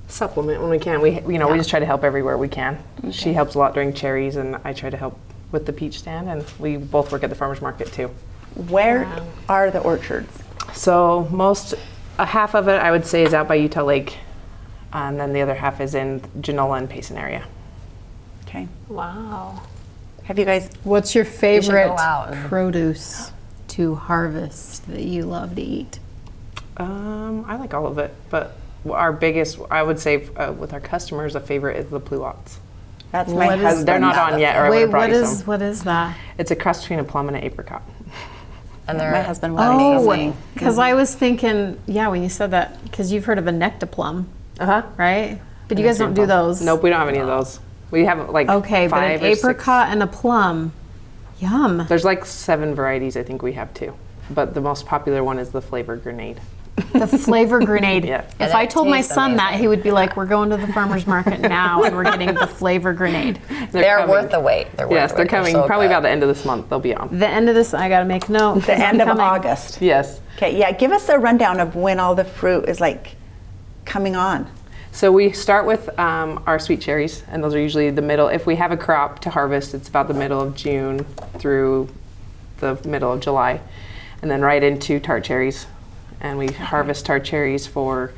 G: supplement when we can. We just try to help everywhere we can. She helps a lot during cherries, and I try to help with the peach stand, and we both work at the farmers market too.
B: Where are the orchards?
G: So a half of it I would say is out by Utah Lake, and then the other half is in Genola and Payson area.
B: Okay.
A: Wow.
B: Have you guys?
C: What's your
F: should go
C: favorite
F: out and-
C: produce to harvest that you love to eat?
G: I like all of it, but our biggest, I would say, with our customers, a favorite is the pluots.
B: That's my
C: What is-
B: husband.
G: They're not on yet, or I would
C: Wait,
G: have brought you
C: what is
G: some.
C: what is that?
G: It's a cross between a plum and an apricot.
F: And
B: My
F: they're
B: husband was
C: Oh,
B: amazing.
C: because I was thinking, yeah, when you said that, because you've heard of a nectaplum, right? But you guys don't do those.
G: Nope, we don't have any of those. We have like
C: Okay, but
G: 5
C: an
G: or 6.
C: apricot and a plum. Yum.
G: There's like 7 varieties I think we have too, but the most popular one is the flavor grenade.
C: The flavor grenade.
G: Yeah.
C: If
F: And
C: I
F: it
C: told my
F: tastes
C: son that,
F: amazing.
C: he would be like, "We're going to the farmer's market now, and we're getting the flavor grenade."
F: they're
G: coming.
F: worth the wait. They're worth
G: Yes,
F: the
G: they're
F: wait.
G: coming
F: so
G: probably
F: good.
G: about the end of this month. They'll be on.
C: The end of this, I gotta make note.
B: The end of August.
G: Yes.
B: Okay, yeah, give us a rundown of when all the fruit is like coming on.
G: So we start with our sweet cherries, and those are usually the middle. If we have a crop to harvest, it's about the middle of June through the middle of July, and then right into tart cherries. And we harvest tart cherries for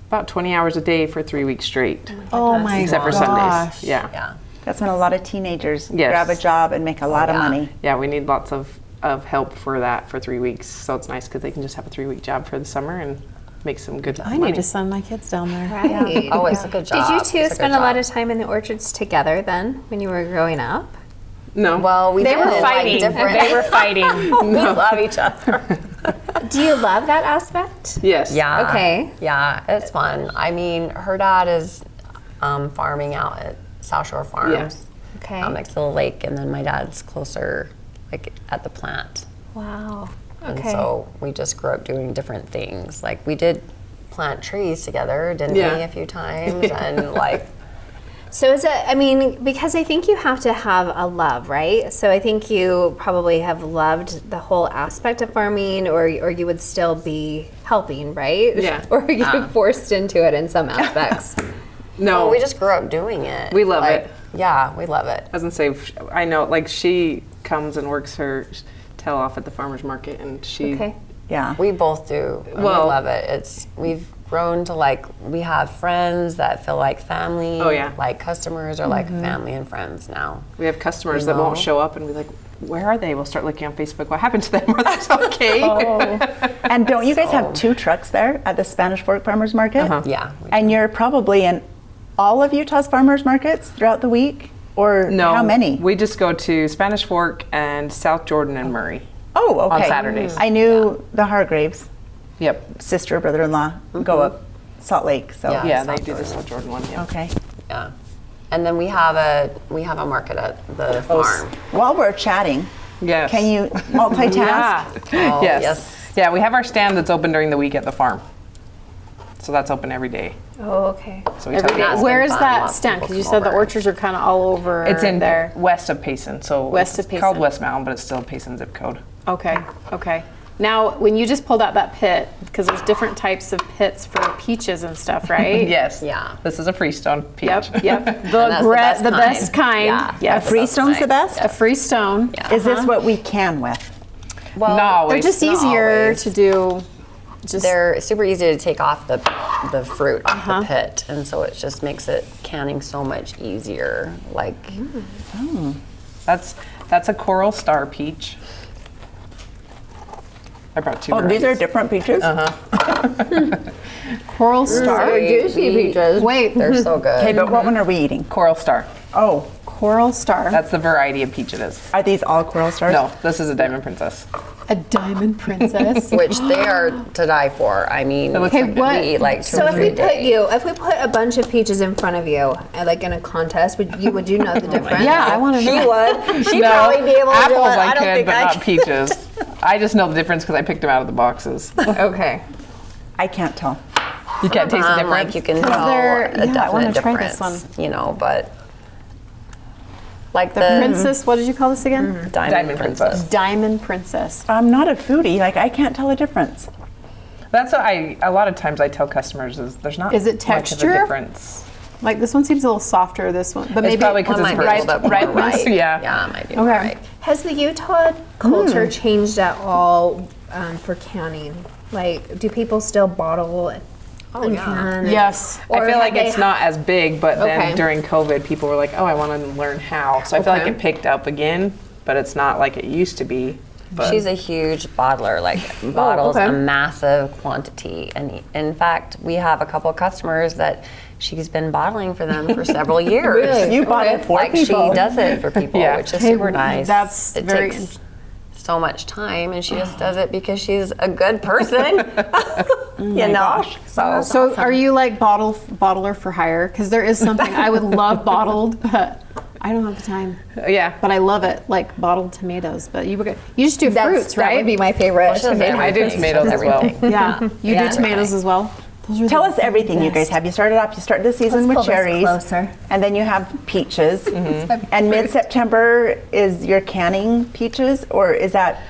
G: about 20 hours a day for 3 weeks straight,
C: Oh my
G: except for
C: gosh.
G: Sundays. Yeah.
F: Yeah.
B: That's when a lot of teenagers
G: Yes.
B: grab a job and make a lot of
F: yeah.
B: money.
G: Yeah, we need lots of help for that for 3 weeks. So it's nice because they can just have a 3-week job for the summer and make some good
C: I
G: money.
C: need to send my kids down there.
A: Right.
F: Oh, it's a good job.
A: Did you
F: It's
A: two
F: a good
A: spend a lot
F: job.
A: of time in the orchards together then when you were growing up?
G: No.
F: Well, we
C: They
F: did
C: were
F: like
C: fighting.
F: different.
C: They were fighting.
F: we love each other.
A: Do you love that aspect?
G: Yes.
F: Yeah.
A: Okay.
F: Yeah, it's fun. I mean, her dad is farming out at South Shore Farms.
A: Okay.
F: Next to the lake, and then my dad's closer, like at the plant.
A: Wow.
F: And
A: Okay.
F: so we just grew up doing different things. Like we did plant trees together, didn't
G: Yeah.
F: we, a few times? And like,
A: So is it, I mean, because I think you have to have a love, right? So I think you probably have loved the whole aspect of farming, or you would still be helping, right?
G: Yeah.
A: Or you forced into it in some aspects.
G: No.
F: well, we just grew up doing it.
G: We love
F: Like,
G: it.
F: Yeah, we love it.
G: I was gonna say, I know, like she comes and works her tail off at the farmer's market, and she.
A: Okay.
B: Yeah.
F: We both do. And
G: Well-
F: we love it. We've grown to like, we have friends that feel like family.
G: Oh, yeah.
F: Like customers are like family and friends now.
G: We have customers
F: You
G: that won't
F: know?
G: show up, and we're like, "Where are they?" We'll start looking on Facebook. What happened to them? Are they okay?
B: And don't you guys have 2 trucks there at the Spanish Fork Farmers Market?
G: Uh-huh.
F: Yeah.
B: And you're probably in all of Utah's farmers markets throughout the week? Or
G: No.
B: how many?
G: We just go to Spanish Fork and South Jordan and Murray.
B: Oh, okay.
G: on Saturdays.
B: I knew the Hargraves,
G: Yep.
B: sister, brother-in-law, go up Salt Lake. So
F: Yeah.
G: Yeah, they
F: South
G: do the
F: Jordan.
G: South Jordan one. Yeah.
B: okay.
F: Yeah. And then we have a market at the farm.
B: While we're chatting,
G: Yes.
B: can you multitask?
G: Yeah.
F: Oh,
G: yes.
F: yes.
G: Yeah, we have our stand that's open during the week at the farm. So that's open every day.
A: Oh, okay.
G: So we tell you.
F: That's
C: Where
F: been
C: is
F: fun.
C: that
F: Lots of
C: stand?
F: people
C: Because you
F: come
C: said the
F: over.
C: orchards are kind of all over
G: It's in
C: there.
G: west of Payson. So
C: West
G: it's
C: of
G: called
C: Payson.
G: West Mountain, but it's still Payson zip code.
C: Okay, okay. Now, when you just pulled out that pit, because there's different types of pits for peaches and stuff, right?
G: Yes.
F: Yeah.
G: This is a freestone peach.
C: Yep, yep.
F: And that's
C: The best kind.
F: Yeah.
C: Yes.
B: Freestone's the best?
C: A freestone.
B: Is this what we can with?
F: Well,
G: No,
C: They're
G: it's
C: just
F: not
C: easier
F: always.
C: to do. Just
F: they're super easy to take off the fruit off
C: Uh-huh.
F: the pit, and so it just makes it canning so much easier. Like,
G: That's a Coral Star peach. I brought 2
B: Oh, these are
G: varieties.
B: different peaches?
C: Coral Star.
A: Juicy peaches.
C: Wait,
F: they're so good.
B: Okay, but what one are we eating?
G: Coral Star.
B: Oh,
C: Coral Star.
G: That's the variety of peach it is.
B: are these all Coral Stars?
G: No, this is a Diamond Princess.
C: A diamond princess.
F: Which they are to die for. I mean,
G: looks
C: Okay,
G: like
C: what?
F: we eat like 2
A: So
F: or
A: if
F: 3
A: we
F: a day.
A: if we put a bunch of peaches in front of you, like in a contest, would you know the difference?
C: Yeah, I want to know.
F: would. She'd
G: No,
F: probably be able to
G: apples
F: do it.
G: I
F: I don't
G: could,
F: think
G: but
F: I
G: not
F: could.
G: peaches. I just know the difference because I picked them out of the boxes.
A: Okay.
B: I can't tell.
G: You can't taste the difference.
F: Like you can tell
C: they're-
F: a
C: yeah, I
F: definite
C: wanna try
F: difference.
C: this
F: You know, but like the,
C: Princess, what did you call this again?
G: Diamond Princess.
C: Diamond Princess.
B: I'm not a foodie. Like, I can't tell a difference.
G: That's what a lot of times I tell customers is there's not
C: Is it
G: much of
C: texture?
G: a difference.
C: Like this one seems a little softer. This one, but
G: It's
C: maybe
G: probably 'cause
F: One
G: it's
F: might be a little bit more
C: ripeness.
F: ripe.
G: Yeah.
F: Yeah, it might be
C: Okay.
F: more ripe.
A: Has the Utah culture changed at all for canning? Like, do people still bottle and can?
C: Yes.
G: I feel
A: have
G: like
A: they
G: it's not as big, but
A: Okay.
G: then during COVID, people were like, "Oh, I want to learn how." So I feel like
A: Okay.
G: it picked up again, but it's not like it used to be. But
F: She's a huge bottler, like bottles
C: okay.
F: a massive quantity. And in fact, we have a couple of customers that she's been bottling for them for several years.
B: You bought it for
F: Like
B: people.
F: she does it for people,
G: Yeah.
F: which is super nice.
C: That's
F: it
C: very
F: takes so much time, and she just does it because she's a good person. you know.
C: So are you like bottler for hire? Because there is something I would love bottled, but I don't have the time.
G: yeah,
C: But I love it, like bottled tomatoes. But you just do fruits,
A: That
C: right?
A: would be my favorite.
F: She does
A: tomato.
G: I do
F: everything.
G: tomatoes
F: She does
G: as well.
F: everything.
C: Yeah, you
A: Yeah.
C: do tomatoes as well. Those are
B: Tell
C: the
B: us everything you guys
C: best.
B: have. You started off, you started the season
A: Let's
B: with
A: pull this
B: cherries.
A: closer.
B: And then you have peaches. And mid-September is your canning peaches, or is that,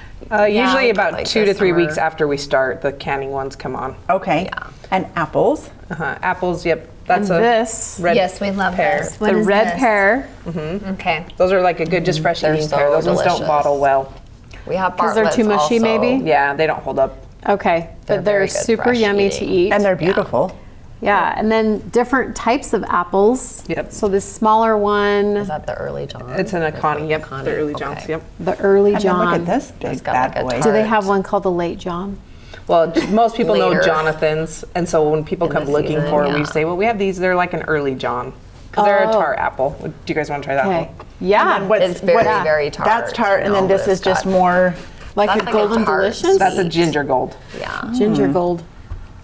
G: usually about
F: like
G: 2 to
F: this
G: 3
F: summer.
G: weeks after we start, the canning ones come on.
B: okay.
F: Yeah.
B: And apples.
G: Apples, yep, that's
C: And
G: a
C: this,
G: red
A: Yes, we love
G: pear.
A: this. What
C: the
A: is
C: red
A: this?
C: pear,
A: Okay.
G: Those are like a good, just fresh
F: They're
G: eating
F: so
G: pear. Those ones don't
F: delicious.
G: bottle well.
F: We have
C: 'Cause they're too
F: Bartlett's
C: mushy,
F: also.
C: maybe?
G: Yeah, they don't hold up.
C: okay,
F: They're
C: but they're
F: very good
C: super
F: fresh
C: yummy to
F: eating.
C: eat.
B: And they're beautiful.
C: Yeah, and then different types of apples.
G: Yep.
C: So this smaller one,
F: Is that the early John?
G: It's an Akani, yep,
F: Akani,
G: the early Johns,
F: okay.
G: yep.
C: the early
B: And then
C: John.
B: look at this
F: It's
B: big
F: got
B: bad
F: like a
B: boy.
C: Do they
F: tart.
C: have one called the late John?
G: Well, most people know
F: Later.
G: Jonathans, and so when people
F: In
G: come
F: the
G: looking
F: season,
G: for it, we
F: yeah.
G: say, well, we have these, they're like an early John. Because they're a
C: Oh.
G: tart apple. Do you guys want to try that
C: Okay.
G: one?
C: Yeah,
B: And what's-
F: It's very,
B: what-
F: very tart.
B: That's tart, and then
F: No,
B: this
F: but
B: is
F: it's
B: just
F: got-
B: more.
C: like
F: That's
C: a
F: like a
C: golden
F: tart.
C: delicious.
G: That's a ginger gold.
F: Yeah.
C: Ginger gold.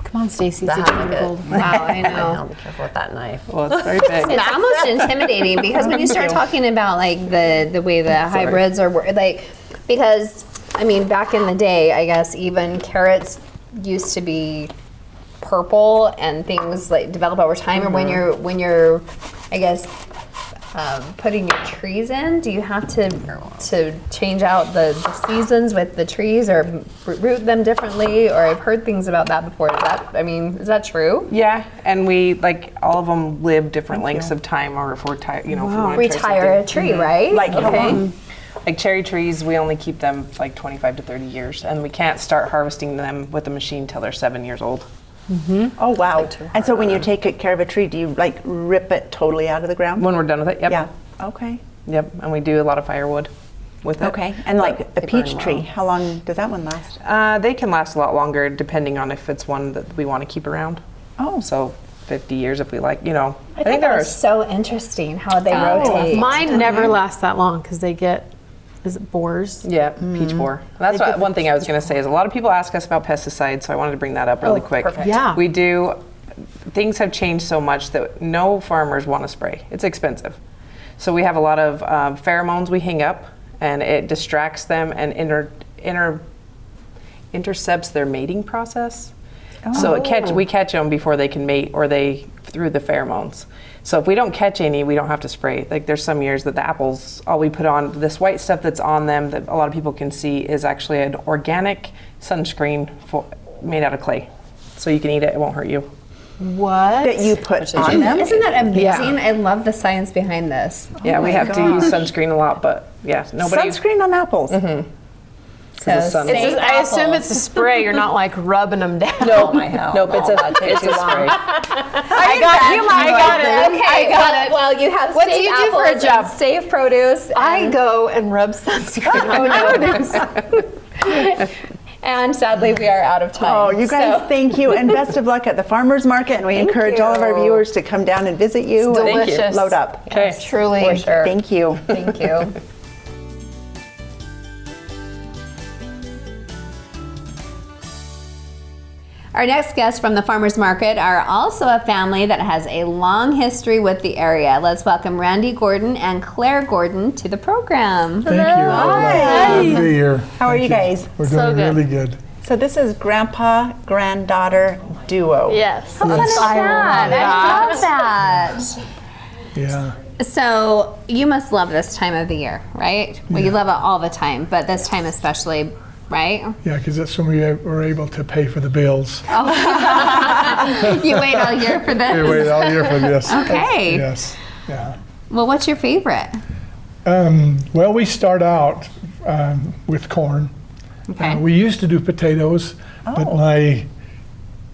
C: Come on, Stacy, it's a
F: That
C: ginger
F: has
C: gold.
A: Wow, I
F: I
A: know.
F: know. Be careful with that knife.
G: Well, it's very big.
A: It's almost intimidating because when you start talking about like the way the hybrids are like, because I mean back in the day, I guess even carrots used to be purple and things like develop over time. Or when you're, I guess, putting your trees in, do you have to change out the seasons with the trees or root them differently? Or I've heard things about that before. Is that true?
G: Yeah, and we, like, all of them live different lengths of time, or if we're tired, you know, if we want to
A: Retire a tree, right?
B: Like how
A: okay.
B: long?
G: Like cherry trees, we only keep them like 25 to 30 years, and we can't start harvesting them with a machine till they're 7 years old.
B: Oh, wow. And so when you take care of a tree, do you like rip it totally out of the ground?
G: When we're done with it, yep.
B: Yeah. Okay.
G: Yep, and we do a lot of firewood with it.
B: Okay. And like the
F: they burn
B: peach
F: well.
B: tree, how long does that one last?
G: They can last a lot longer depending on if it's one that we want to keep around.
B: Oh.
G: So 50 years if we like, you know.
A: I think that was so interesting how they rotate.
C: Mine never lasts that long because they get, is it boars?
G: Yeah, peach borer. That's what, one thing I was going to say is a lot of people ask us about pesticides, so I wanted to bring that up really quick.
A: perfect.
C: Yeah.
G: We do, things have changed so much that no farmers want to spray. It's expensive. So we have a lot of pheromones we hang up, and it distracts them and intercepts their mating process. So we catch them before they can mate, or through the pheromones. So if we don't catch any, we don't have to spray. Like there's some years that the apples, all we put on, this white stuff that's on them that a lot of people can see is actually an organic sunscreen made out of clay. So you can eat it, it won't hurt you.
C: What?
B: That you put on them?
A: Isn't that amazing? I love the science behind this.
G: Yeah, we have to use sunscreen a lot, but yeah, nobody.
B: Sunscreen on apples.
A: So
G: sun.
C: It's
A: safe
C: I assume
A: apples.
C: it's a spray. You're not like rubbing them down.
G: Nope,
F: my hell.
G: nope, it's a
F: takes
G: spray.
C: I got it.
A: Okay,
C: I got it.
A: Well, you have
C: What do
A: safe
C: you do for a
A: apples
C: job?
A: and safe produce.
C: I
A: and-
C: go and rub sunscreen on produce.
A: And sadly, we are out of time.
B: Oh, you guys,
A: So-
B: thank you, and best of luck at the farmers market. And we encourage all of our
A: you.
B: viewers to come down and visit you.
C: It's
B: and
C: delicious.
B: Load up.
G: Okay.
A: Truly. For sure.
B: Thank you.
A: Thank you. Our next guests from the farmers market are also a family that has a long history with the area. Let's welcome Randy Gordon and Claire Gordon to the program.
H: Thank you. Glad to be here.
B: How are you guys?
H: We're doing really good.
B: So this is grandpa granddaughter duo.
C: Yes.
A: How fun is that? I love that.
H: Yeah.
A: So you must love this time of the year, right? Well, you love it all the time, but this time especially, right?
H: Yeah, because that's when we were able to pay for the bills.
A: Oh. You wait all year for this?
H: We wait all year for this.
A: Okay.
H: Yes, yeah.
A: Well, what's your favorite?
H: Well, we start out with corn.
A: Okay.
H: We used to do potatoes, but my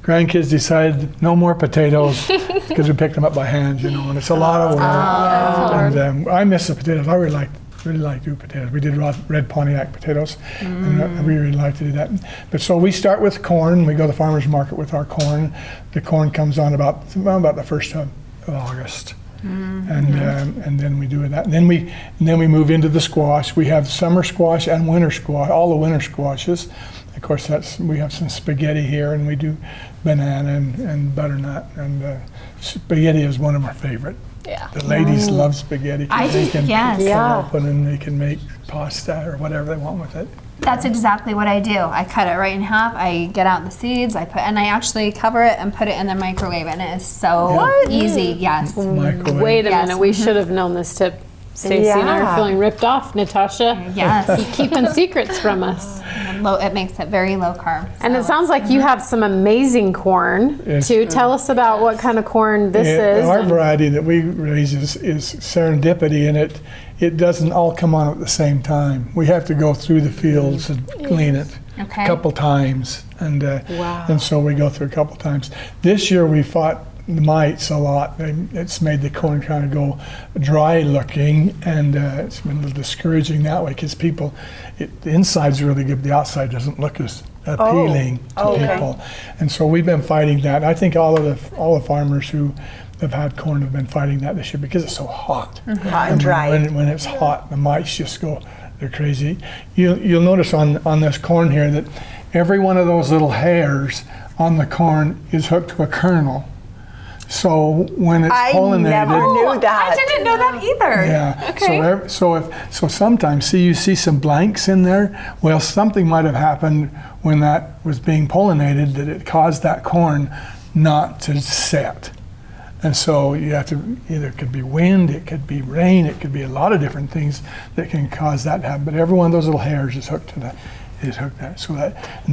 H: grandkids decided no more potatoes because we picked them up by hand, and it's a lot of work. And I miss the potatoes. I really like to do potatoes. We did red Pontiac potatoes, and we really like to do that. But so we start with corn. We go to the farmer's market with our corn. The corn comes on about the 1st of August. And then we do that. And then we move into the squash. We have summer squash and winter squash, all the winter squashes. Of course, we have some spaghetti here, and we do banana and butternut. And spaghetti is one of our favorite.
C: Yeah.
H: The ladies love spaghetti. 'Cause they can
A: yes.
H: pull it open and they can make pasta or whatever they want with it.
A: That's exactly what I do. I cut it right in half. I get out the seeds. And I actually cover it and put it in the microwave, and it is so easy. Yes.
H: Microwave.
C: Wait a
A: Yes.
C: minute, we should have known this tip. Stacey and I are feeling ripped off, Natasha.
A: Yes.
C: Keeping secrets from us.
A: It makes it very low carb.
C: And it sounds like you have some amazing corn
H: Yes.
C: too. Tell us about what kind of corn this is.
H: Our variety that we raise is serendipity, and it doesn't all come on at the same time. We have to go through the fields and clean it
A: Okay.
H: a couple times, and so we go through a couple times. This year we fought the mites a lot. It's made the corn kind of go dry looking, and it's been a little discouraging that way because the inside's really good, the outside doesn't look as appealing to people. And so we've been fighting that. I think all the farmers who have had corn have been fighting that this year because it's so hot.
B: Hot and dry.
H: When it's hot, the mice just they're crazy. You'll notice on this corn here that every one of those little hairs on the corn is hooked to a kernel. So when it's pollinated,
B: I never knew that.
A: I didn't know that either.
H: yeah.
A: Okay.
H: So sometimes you see some blanks in there. Well, something might have happened when that was being pollinated that it caused that corn not to set. And so you have to, it could be wind, it could be rain, it could be a lot of different things that can cause that to happen. But every one of those little hairs is hooked to that. And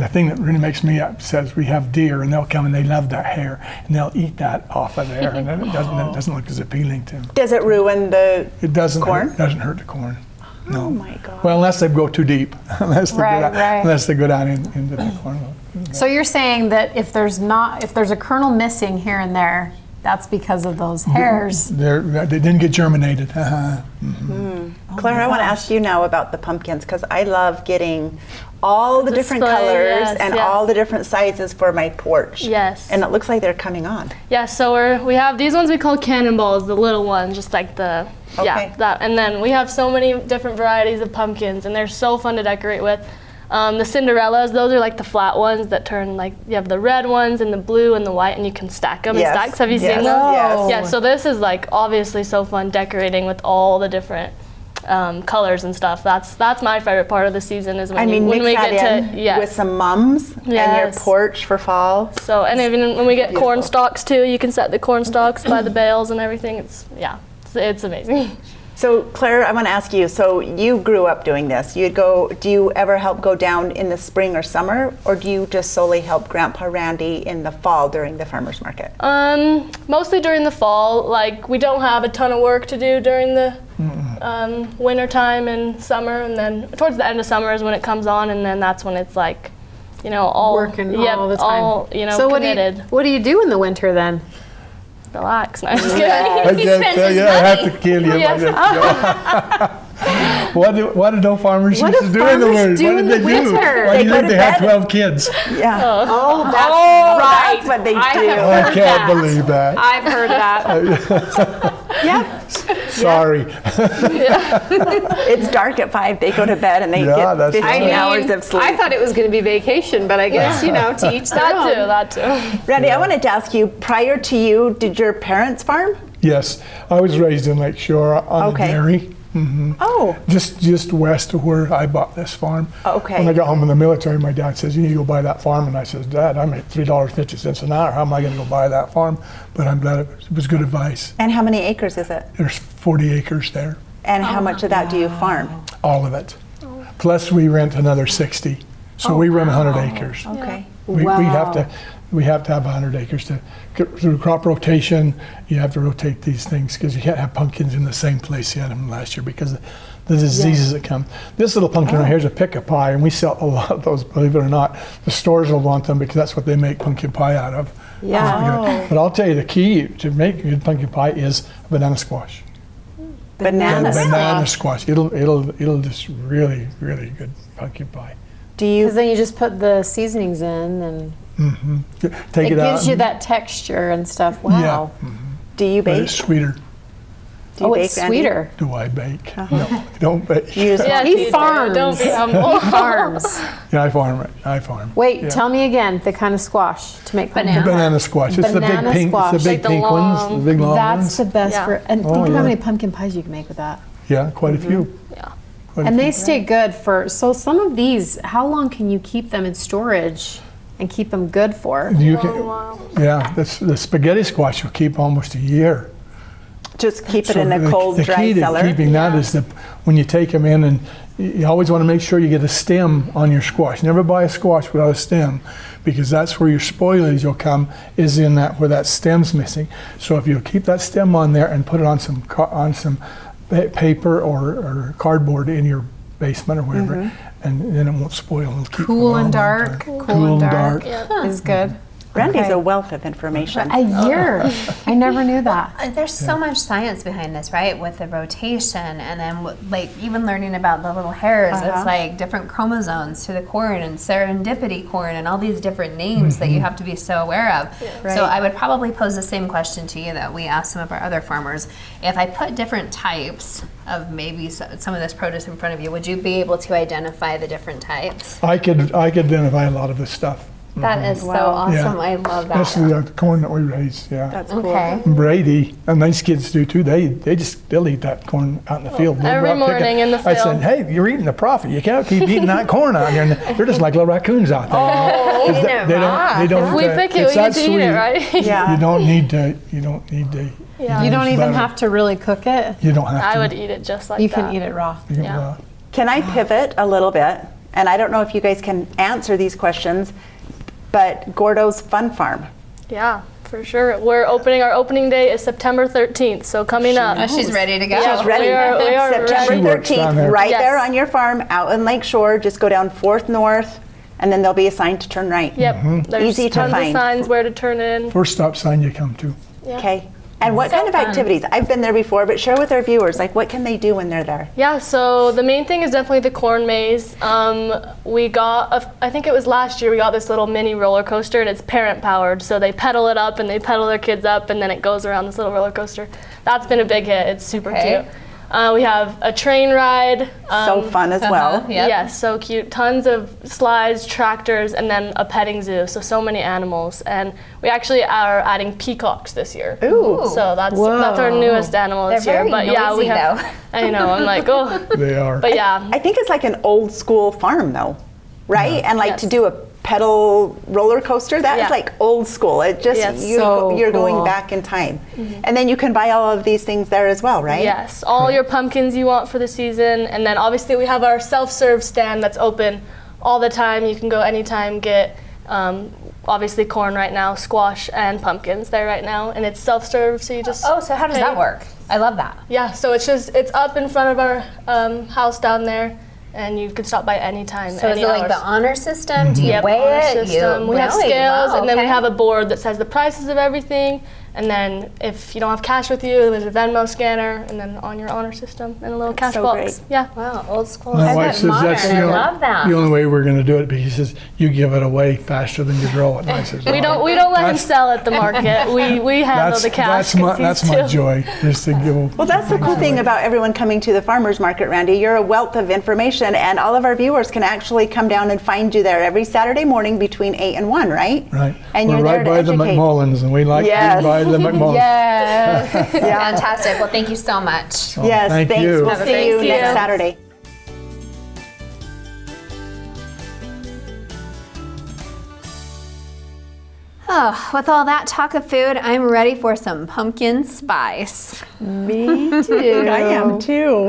H: the thing that really makes me upset is we have deer, and they'll come and they love that hair, and they'll eat that off of there, and then it doesn't look as appealing to them.
B: Does it ruin the
H: It doesn't
B: corn?
H: Doesn't hurt the corn. No.
B: Oh my God.
H: Well, unless they go too deep, unless they go down into the corn.
C: So you're saying that if there's a kernel missing here and there, that's because of those hairs.
H: They didn't get germinated.
B: Claire, I want to ask you now about the pumpkins because I love getting all the different colors and all the different sizes for my porch.
I: Yes.
B: And it looks like they're coming on.
I: Yeah, so we have these ones we call cannonballs, the little ones, just like that. And then we have so many different varieties of pumpkins, and they're so fun to decorate with. The Cinderellas, those are like the flat ones that turn you have the red ones and the blue and the white, and you can stack them in stacks. Have you seen those?
B: Yes.
I: Yeah, so this is obviously so fun decorating with all the different colors and stuff. That's my favorite part of the season is when
B: mix
I: we
B: that
I: get
B: in with some mums and your porch for fall.
I: So, and even when we get corn stalks too, you can set the corn stalks by the bales and everything. It's amazing.
B: So Claire, I want to ask you, so you grew up doing this. Do you ever help go down in the spring or summer, or do you just solely help Grandpa Randy in the fall during the farmer's market?
I: Mostly during the fall. We don't have a ton of work to do during the winter time and summer, and then towards the end of summer is when it comes on, and then that's when it's all
C: working all the time.
I: So
C: committed. What do you do in the winter then?
I: Relax. No, I'm just
H: I have to kill you. What did those farmers used to do in the winter? What did they do? Why do you think they have 12 kids?
B: Yeah. That's what they do.
H: I can't believe that.
C: I've heard that.
H: Sorry.
B: It's dark at 5. They go to bed and they get 15 hours of sleep.
C: I thought it was going to be vacation, but I guess, to each their own.
I: That too.
B: Randy, I wanted to ask you, prior to you, did your parents farm?
H: Yes, I was raised in Lake Shore on a dairy. Mm-hmm.
B: Oh.
H: Just west of where I bought this farm.
B: Okay.
H: When I got home from the military, my dad says, you need to go buy that farm. And I said, Dad, I make $3.50 an hour. How am I going to go buy that farm? But I'm glad it was good advice.
B: And how many acres is it?
H: There's 40 acres there.
B: And how much of that do you farm?
H: All of it. Plus we rent another 60. So we run 100 acres.
B: Okay.
H: We'd have to, we have to have 100 acres to through crop rotation. You have to rotate these things because you can't have pumpkins in the same place you had them last year because of the diseases that come. This little pumpkin right here is a pick a pie, and we sell a lot of those. Believe it or not, the stores will want them because that's what they make pumpkin pie out of.
C: Yeah.
H: But I'll tell you, the key to make good pumpkin pie is banana squash. Banana squash. It'll just really good pumpkin pie.
B: Do you?
C: Because then you just put the seasonings in, and
H: Take it out.
C: gives you that texture and stuff. Wow.
H: Yeah.
B: Do you
H: But
B: bake?
H: it's sweeter.
B: Do you
C: It's
B: bake, Randy?
C: sweeter.
H: Do I bake? No, I don't bake.
B: You just-
I: Yeah,
C: He
I: you
C: farms.
I: do. Don't be humble.
C: He farms.
H: Yeah, I farm it. I farm.
C: Wait,
H: Yeah.
C: tell me again the kind of squash to make pumpkin pie.
H: Banana squash. It's the big
C: Banana
H: pink.
C: squash.
H: It's the big
I: Like the
H: pink ones.
I: long-
H: The big long
C: That's
H: ones.
C: the best
I: Yeah.
C: for. And think
H: Oh,
C: about
H: yeah.
C: how many pumpkin pies you can make with that.
H: Yeah, quite a few.
I: Yeah.
H: Quite a
C: And
H: few.
C: they stay good for. So some of these, how long can you keep them in storage and keep them good for?
H: You can, yeah, the spaghetti squash will keep almost a year.
B: Just keep it
H: So
B: in a
H: the-
B: cold,
H: the
B: dry
H: key to
B: cellar.
H: keeping that is that when you take them in, and you always want to make sure you get a stem on your squash. Never buy a squash without a stem, because that's where your spoilage will come. Is in that where that stem's missing. So if you keep that stem on there and put it on some paper or cardboard in your basement or wherever, and then it won't spoil. It'll keep
C: Cool
H: for a
C: and
H: long
C: dark.
H: time.
C: Cool and dark
I: Yeah.
C: is good.
B: Randy's
C: Okay.
B: a wealth of information.
C: A year. I never knew that.
A: There's so much science behind this, right? With the rotation, and then like even learning about the little hairs. It's like different chromosomes to the corn and serendipity corn and all these different names that you have to be so aware of.
C: Right.
A: So I would probably pose the same question to you that we asked some of our other farmers. If I put different types of maybe some of this produce in front of you, would you be able to identify the different types?
H: I could identify a lot of this stuff.
A: That is so
B: Wow.
A: awesome.
H: Yeah.
A: I love that.
H: Especially the corn that we raise. Yeah.
B: That's cool.
A: Okay.
H: Brady and these kids do too. They'll eat that corn out in the field. They'll
I: every
H: go out, pick
I: morning
H: it.
I: in the
H: I said,
I: field.
H: hey, you're eating the profit. You can't keep eating that corn out here. And they're just like little raccoons out there.
A: Oh, eating it raw.
H: They don't.
I: If we pick it,
H: it's
I: we
H: that
I: get to eat
H: sweet.
I: it, right?
B: Yeah.
H: You don't need to. You don't
C: You don't even have to really cook it.
H: You don't have to.
I: I would eat it just like
C: You
I: that.
C: can eat it raw.
H: You can,
I: yeah.
B: Can I pivot a little bit? And I don't know if you guys can answer these questions, but Gordo's Fun Farm.
I: Yeah, for sure. We're opening. Our opening day is September 13th, so coming up.
A: Oh, she's ready to go.
I: Yeah,
B: She's ready.
I: We are
B: September
H: She works down
B: 13th,
H: there.
B: right
I: Yes.
B: there on your farm, out in Lake Shore. Just go down 4th North, and then there'll be a sign to turn right.
I: Yep. There's
B: Easy to
I: tons
B: find.
I: of signs where to turn in.
H: First stop sign you come to.
I: Yeah.
B: Okay. And what
A: So
B: kind of
A: fun.
B: activities? I've been there before, but share with our viewers, like what can they do when they're there?
I: Yeah, so the main thing is definitely the corn maze. We got, I think it was last year, we got this little mini roller coaster, and it's parent powered. So they pedal it up and they pedal their kids up, and then it goes around this little roller coaster. That's been a big hit. It's super
A: Okay.
I: cute. We have a train ride.
B: So fun as well.
A: Yep.
I: Yes, so cute. Tons of slides, tractors, and then a petting zoo. So many animals. And we actually are adding peacocks this year.
B: Ooh.
I: So that's our newest animal this
A: They're
I: year.
A: very
I: But yeah, we
A: noisy,
I: have.
A: though.
I: I know. I'm like, oh.
H: They are.
I: But yeah.
B: I think it's like an old school farm though, right? And like
I: Yes.
B: to do a pedal roller coaster, that is
I: Yeah.
B: like old school. It just,
I: Yes.
B: you're going
C: cool.
B: back in time. And then you can buy all of these things there as well, right?
I: Yes, all your pumpkins you want for the season. And then obviously we have our self-serve stand that's open all the time. You can go anytime, get obviously corn right now, squash, and pumpkins there right now. And it's self-serve, so you just...
A: Oh, so how does
I: pay.
A: that work? I love that.
I: Yeah, so it's up in front of our house down there, and you can stop by anytime.
A: So is
I: any
A: it like
I: hours.
A: the honor system? Do you
I: Yep,
A: weigh
I: honor
A: it?
I: system. We have
A: Really?
I: scales,
A: Wow,
I: and then we
A: okay.
I: have a board that says the prices of everything. And then if you don't have cash with you, there's a Venmo scanner, and then on your honor system, and a little cash
B: so
I: box.
B: great.
I: Yeah.
A: Wow, old school.
H: My
A: I
H: wife
A: bet
H: says
A: modern.
H: that's
A: I love that.
H: the only way we're going to do it, because she says you give it away faster than you grow it. And I says,
I: We don't let him
H: That's-
I: sell at the market. We handle the cash.
H: That's my joy, is to give.
B: Well, that's the cool thing about everyone coming to the farmers market, Randy. You're a wealth of information, and all of our viewers can actually come down and find you there every Saturday morning between 8 and 1, right?
H: Right.
B: And
H: We're
B: you're
H: right
B: there to
H: by the
B: educate.
H: McMullins, and we like
B: Yes.
H: being by the McMullins.
A: Yes. Fantastic. Well, thank you so much.
H: So,
B: Yes,
H: thank
B: thanks.
H: you.
B: We'll
A: Have a
B: see
A: great
B: you
A: season.
B: next Saturday.
A: Oh, with all that talk of food, I'm ready for some pumpkin spice.
B: Me too. I am too.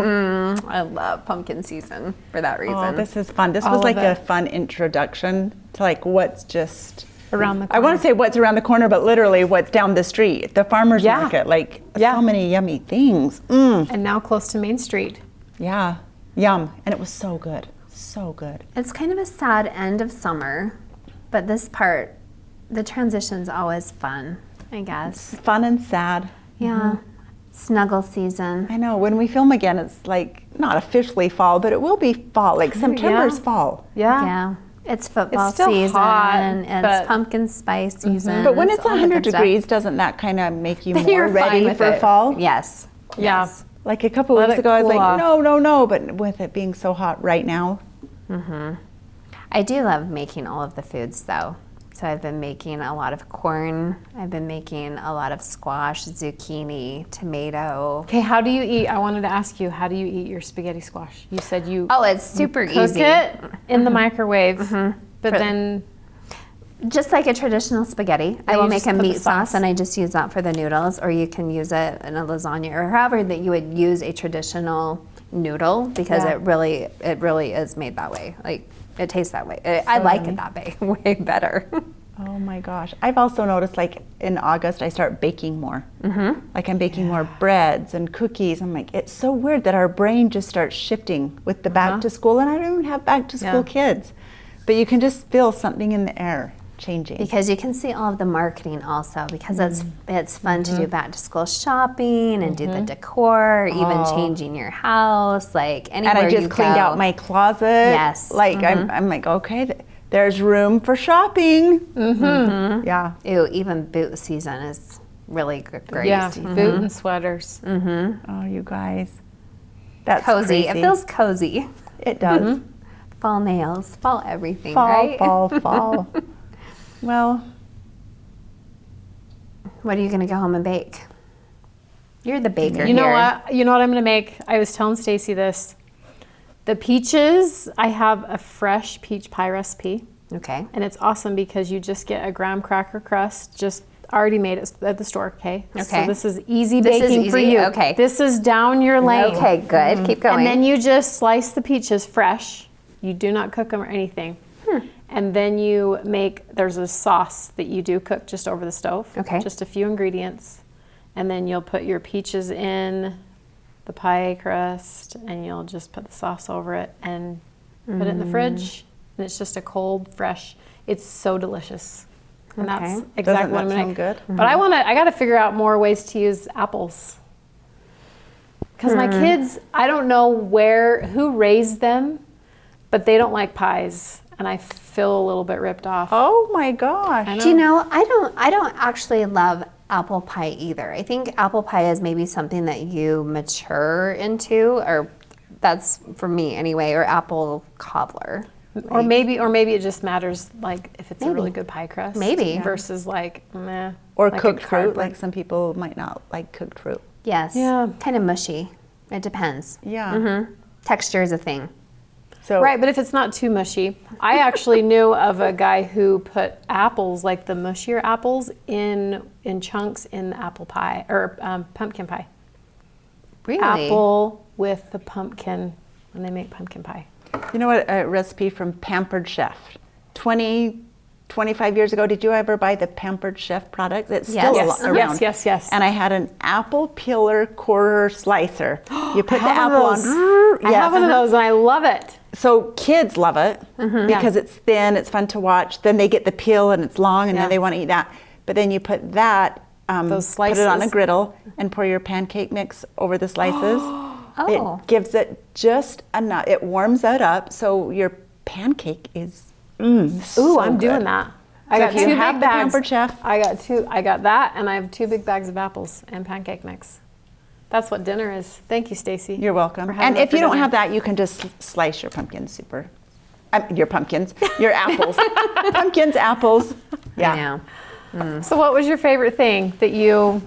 A: I love pumpkin season for that reason.
B: Oh, this is fun. This
C: All
B: was like
C: of
B: a
C: it.
B: fun introduction to like what's just
C: Around the
B: I
C: corner.
B: want to say what's around the corner, but literally what's down the street, the farmer's
C: Yeah.
B: market. Like
C: Yeah.
B: so many yummy things.
C: And now close to Main Street.
B: Yeah, yum. And it was so good, so good.
A: It's kind of a sad end of summer, but this part, the transition's always fun, I guess.
B: Fun and sad.
A: Yeah. Snuggle season.
B: I know. When we film again, it's like not officially fall, but it will be fall. Like September's fall.
A: Yeah. It's football
C: still
A: season.
C: hot,
A: It's
C: but-
A: pumpkin spice season.
B: But when it's
A: all the
B: 100
A: good stuff.
B: degrees, doesn't that kind of make you more
A: You're fine
B: ready
A: with
B: for
A: it.
B: fall?
A: Yes.
C: Yeah.
A: Yes.
B: Like a couple
C: Let
B: weeks
C: it
B: ago, I was
C: cool
B: like,
C: off.
B: no. But with it being so hot right now,
A: I do love making all of the foods though. So I've been making a lot of corn. I've been making a lot of squash, zucchini, tomato.
C: Okay, how do you eat? I wanted to ask you, how do you eat your spaghetti squash? You said you
A: Oh, it's super
C: cook
A: easy.
C: it in the microwave, but
A: For-
C: then
A: Just like a traditional spaghetti. I
C: you
A: will make
C: just
A: a
C: put the
A: meat sauce
C: sauce.
A: and I just use that for the noodles, or you can use it in a lasagna or however that you would use a traditional noodle because
C: Yeah.
A: it really is made that way. Like it tastes that way. I like it that way way better.
B: oh my gosh. I've also noticed like in August, I start baking more. Like I'm baking more breads and cookies. I'm like, it's so weird that our brain just starts shifting with the back to school. And I don't even have back to school kids. But you can just feel something in the air changing.
A: Because you can see all of the marketing also because it's fun to do back to school shopping and do the decor, even changing your house, like anywhere
B: and I
A: you
B: just cleaned
A: go.
B: out my closet.
A: Yes.
B: Like I'm like, okay, there's room for shopping. Yeah.
A: Ew, even boot season is really great.
C: yeah, boot and sweaters.
B: Oh, you guys. That's
A: Cozy.
B: crazy.
A: It feels cozy.
B: It does.
A: Fall nails, fall everything,
B: Fall,
A: right?
B: fall. Well,
A: What are you gonna go home and bake? You're the baker.
C: You know
A: here.
C: what? You know what I'm gonna make? I was telling Stacy this. The peaches, I have a fresh peach pie recipe.
A: Okay.
C: And it's awesome because you just get a graham cracker crust, just already made it at the store, okay?
A: Okay.
C: So this is easy
A: This is
C: baking for
A: easy,
C: you.
A: okay.
C: This is down your lane.
A: Okay, good. Keep going.
C: And then you just slice the peaches fresh. You do not cook them or anything. And then you make, there's a sauce that you do cook just over the stove.
A: Okay.
C: Just a few ingredients. And then you'll put your peaches in the pie crust and you'll just put the sauce over it and put it in the fridge. And it's just a cold, fresh, it's so delicious. And that's
A: Okay.
C: exactly
B: Doesn't
C: what I'm
B: that
C: gonna
B: sound
C: make.
B: good?
C: But I gotta figure out more ways to use apples. Because my kids, I don't know who raised them, but they don't like pies. And I feel a little bit ripped off.
B: oh my gosh.
A: Do you know, I don't actually love apple pie either. I think apple pie is maybe something that you mature into, or that's for me anyway, or apple cobbler.
C: Or maybe it just matters like if it's a really
A: Maybe.
C: good pie crust.
A: Maybe.
C: Versus like meh.
B: Or
C: like a
B: cooked fruit.
C: cardboard.
B: Like some people might not like cooked fruit.
A: Yes.
C: Yeah.
A: Kind of mushy. It depends.
B: Yeah.
A: Texture is a thing.
B: So
C: Right, but if it's not too mushy, I actually knew of a guy who put apples, like the mushier apples, in chunks in the apple pie or pumpkin pie.
A: Really?
C: Apple with the pumpkin when they make pumpkin pie.
B: you know what? A recipe from Pampered Chef. 25 years ago, did you ever buy the Pampered Chef product? It's still
A: Yes.
B: around.
C: Yes.
B: And I had an apple peeler quarter slicer. You put the
C: I have
B: apple
C: one
B: on.
C: of those. I have one of those and I love it.
B: So kids love it because it's thin, it's fun to watch. Then they get the peel and it's long, and
C: Yeah.
B: then they want to eat that. But then you put that,
C: Those
B: put it on a
C: slices.
B: griddle, and pour your pancake mix over the slices.
A: Oh.
B: It gives it just enough. It warms it up, so your pancake is.
C: Ooh,
B: so
C: I'm doing
B: good.
C: that. I
B: So
C: got
B: if you
C: two
B: have
C: big
B: the
C: bags.
B: Pampered Chef-
C: I got that, and I have 2 big bags of apples and pancake mix. That's what dinner is. Thank you, Stacy.
B: You're welcome.
C: for having
B: And
C: that
B: if
C: for
B: you don't
C: dinner.
B: have that, you can just slice your pumpkin super. Your pumpkins, your apples, pumpkins, apples. Yeah.
A: I know.
C: So, what was your favorite thing that you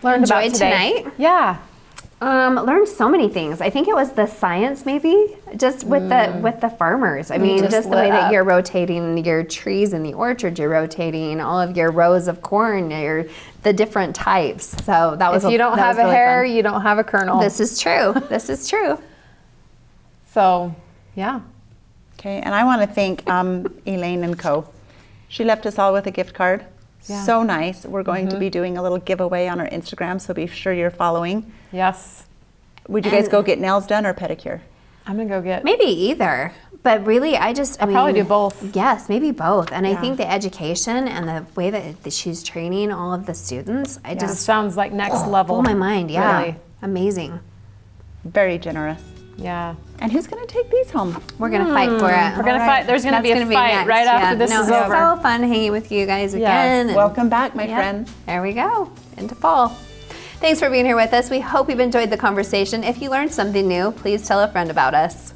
C: learned about
A: Enjoyed
C: today?
A: tonight?
C: Yeah.
A: Learned so many things. I think it was the science, maybe, just with the farmers. I mean,
C: just
A: just the way
C: lit
A: that
C: up.
A: you're rotating your trees in the orchard, you're rotating all of your rows of corn, the different types. So that was.
C: If you don't
A: that
C: have
A: was
C: a
A: really
C: hair,
A: fun.
C: you don't have a kernel.
A: This is true. This is true.
C: So, yeah.
B: Okay, and I want to thank Elaine and Co. She left us all with a gift card. So nice. We're going to be doing a little giveaway on our Instagram, so be sure you're following.
C: Yes.
B: Would you guys go get nails done or pedicure?
C: I'm gonna go get.
A: Maybe either. But really, I mean,
C: probably do both.
A: Yes, maybe both. And I think the education and the way that she's training all of the students, I
C: It
A: just
C: sounds like next level.
A: blew my mind. Yeah.
C: Really.
A: Amazing.
B: Very generous.
C: Yeah.
B: And who's going to take these home?
A: We're going to fight for it.
C: We're gonna fight. There's gonna
A: That's
C: be a
A: gonna
C: fight
A: next.
C: right after this
A: No,
C: is
A: it's
C: over.
A: so fun hanging with you guys again. and-
B: Welcome back, my
A: Yeah.
B: friends.
A: There we go, into fall. Thanks for being here with us. We hope you've enjoyed the conversation. If you learned something new, please tell a friend about us.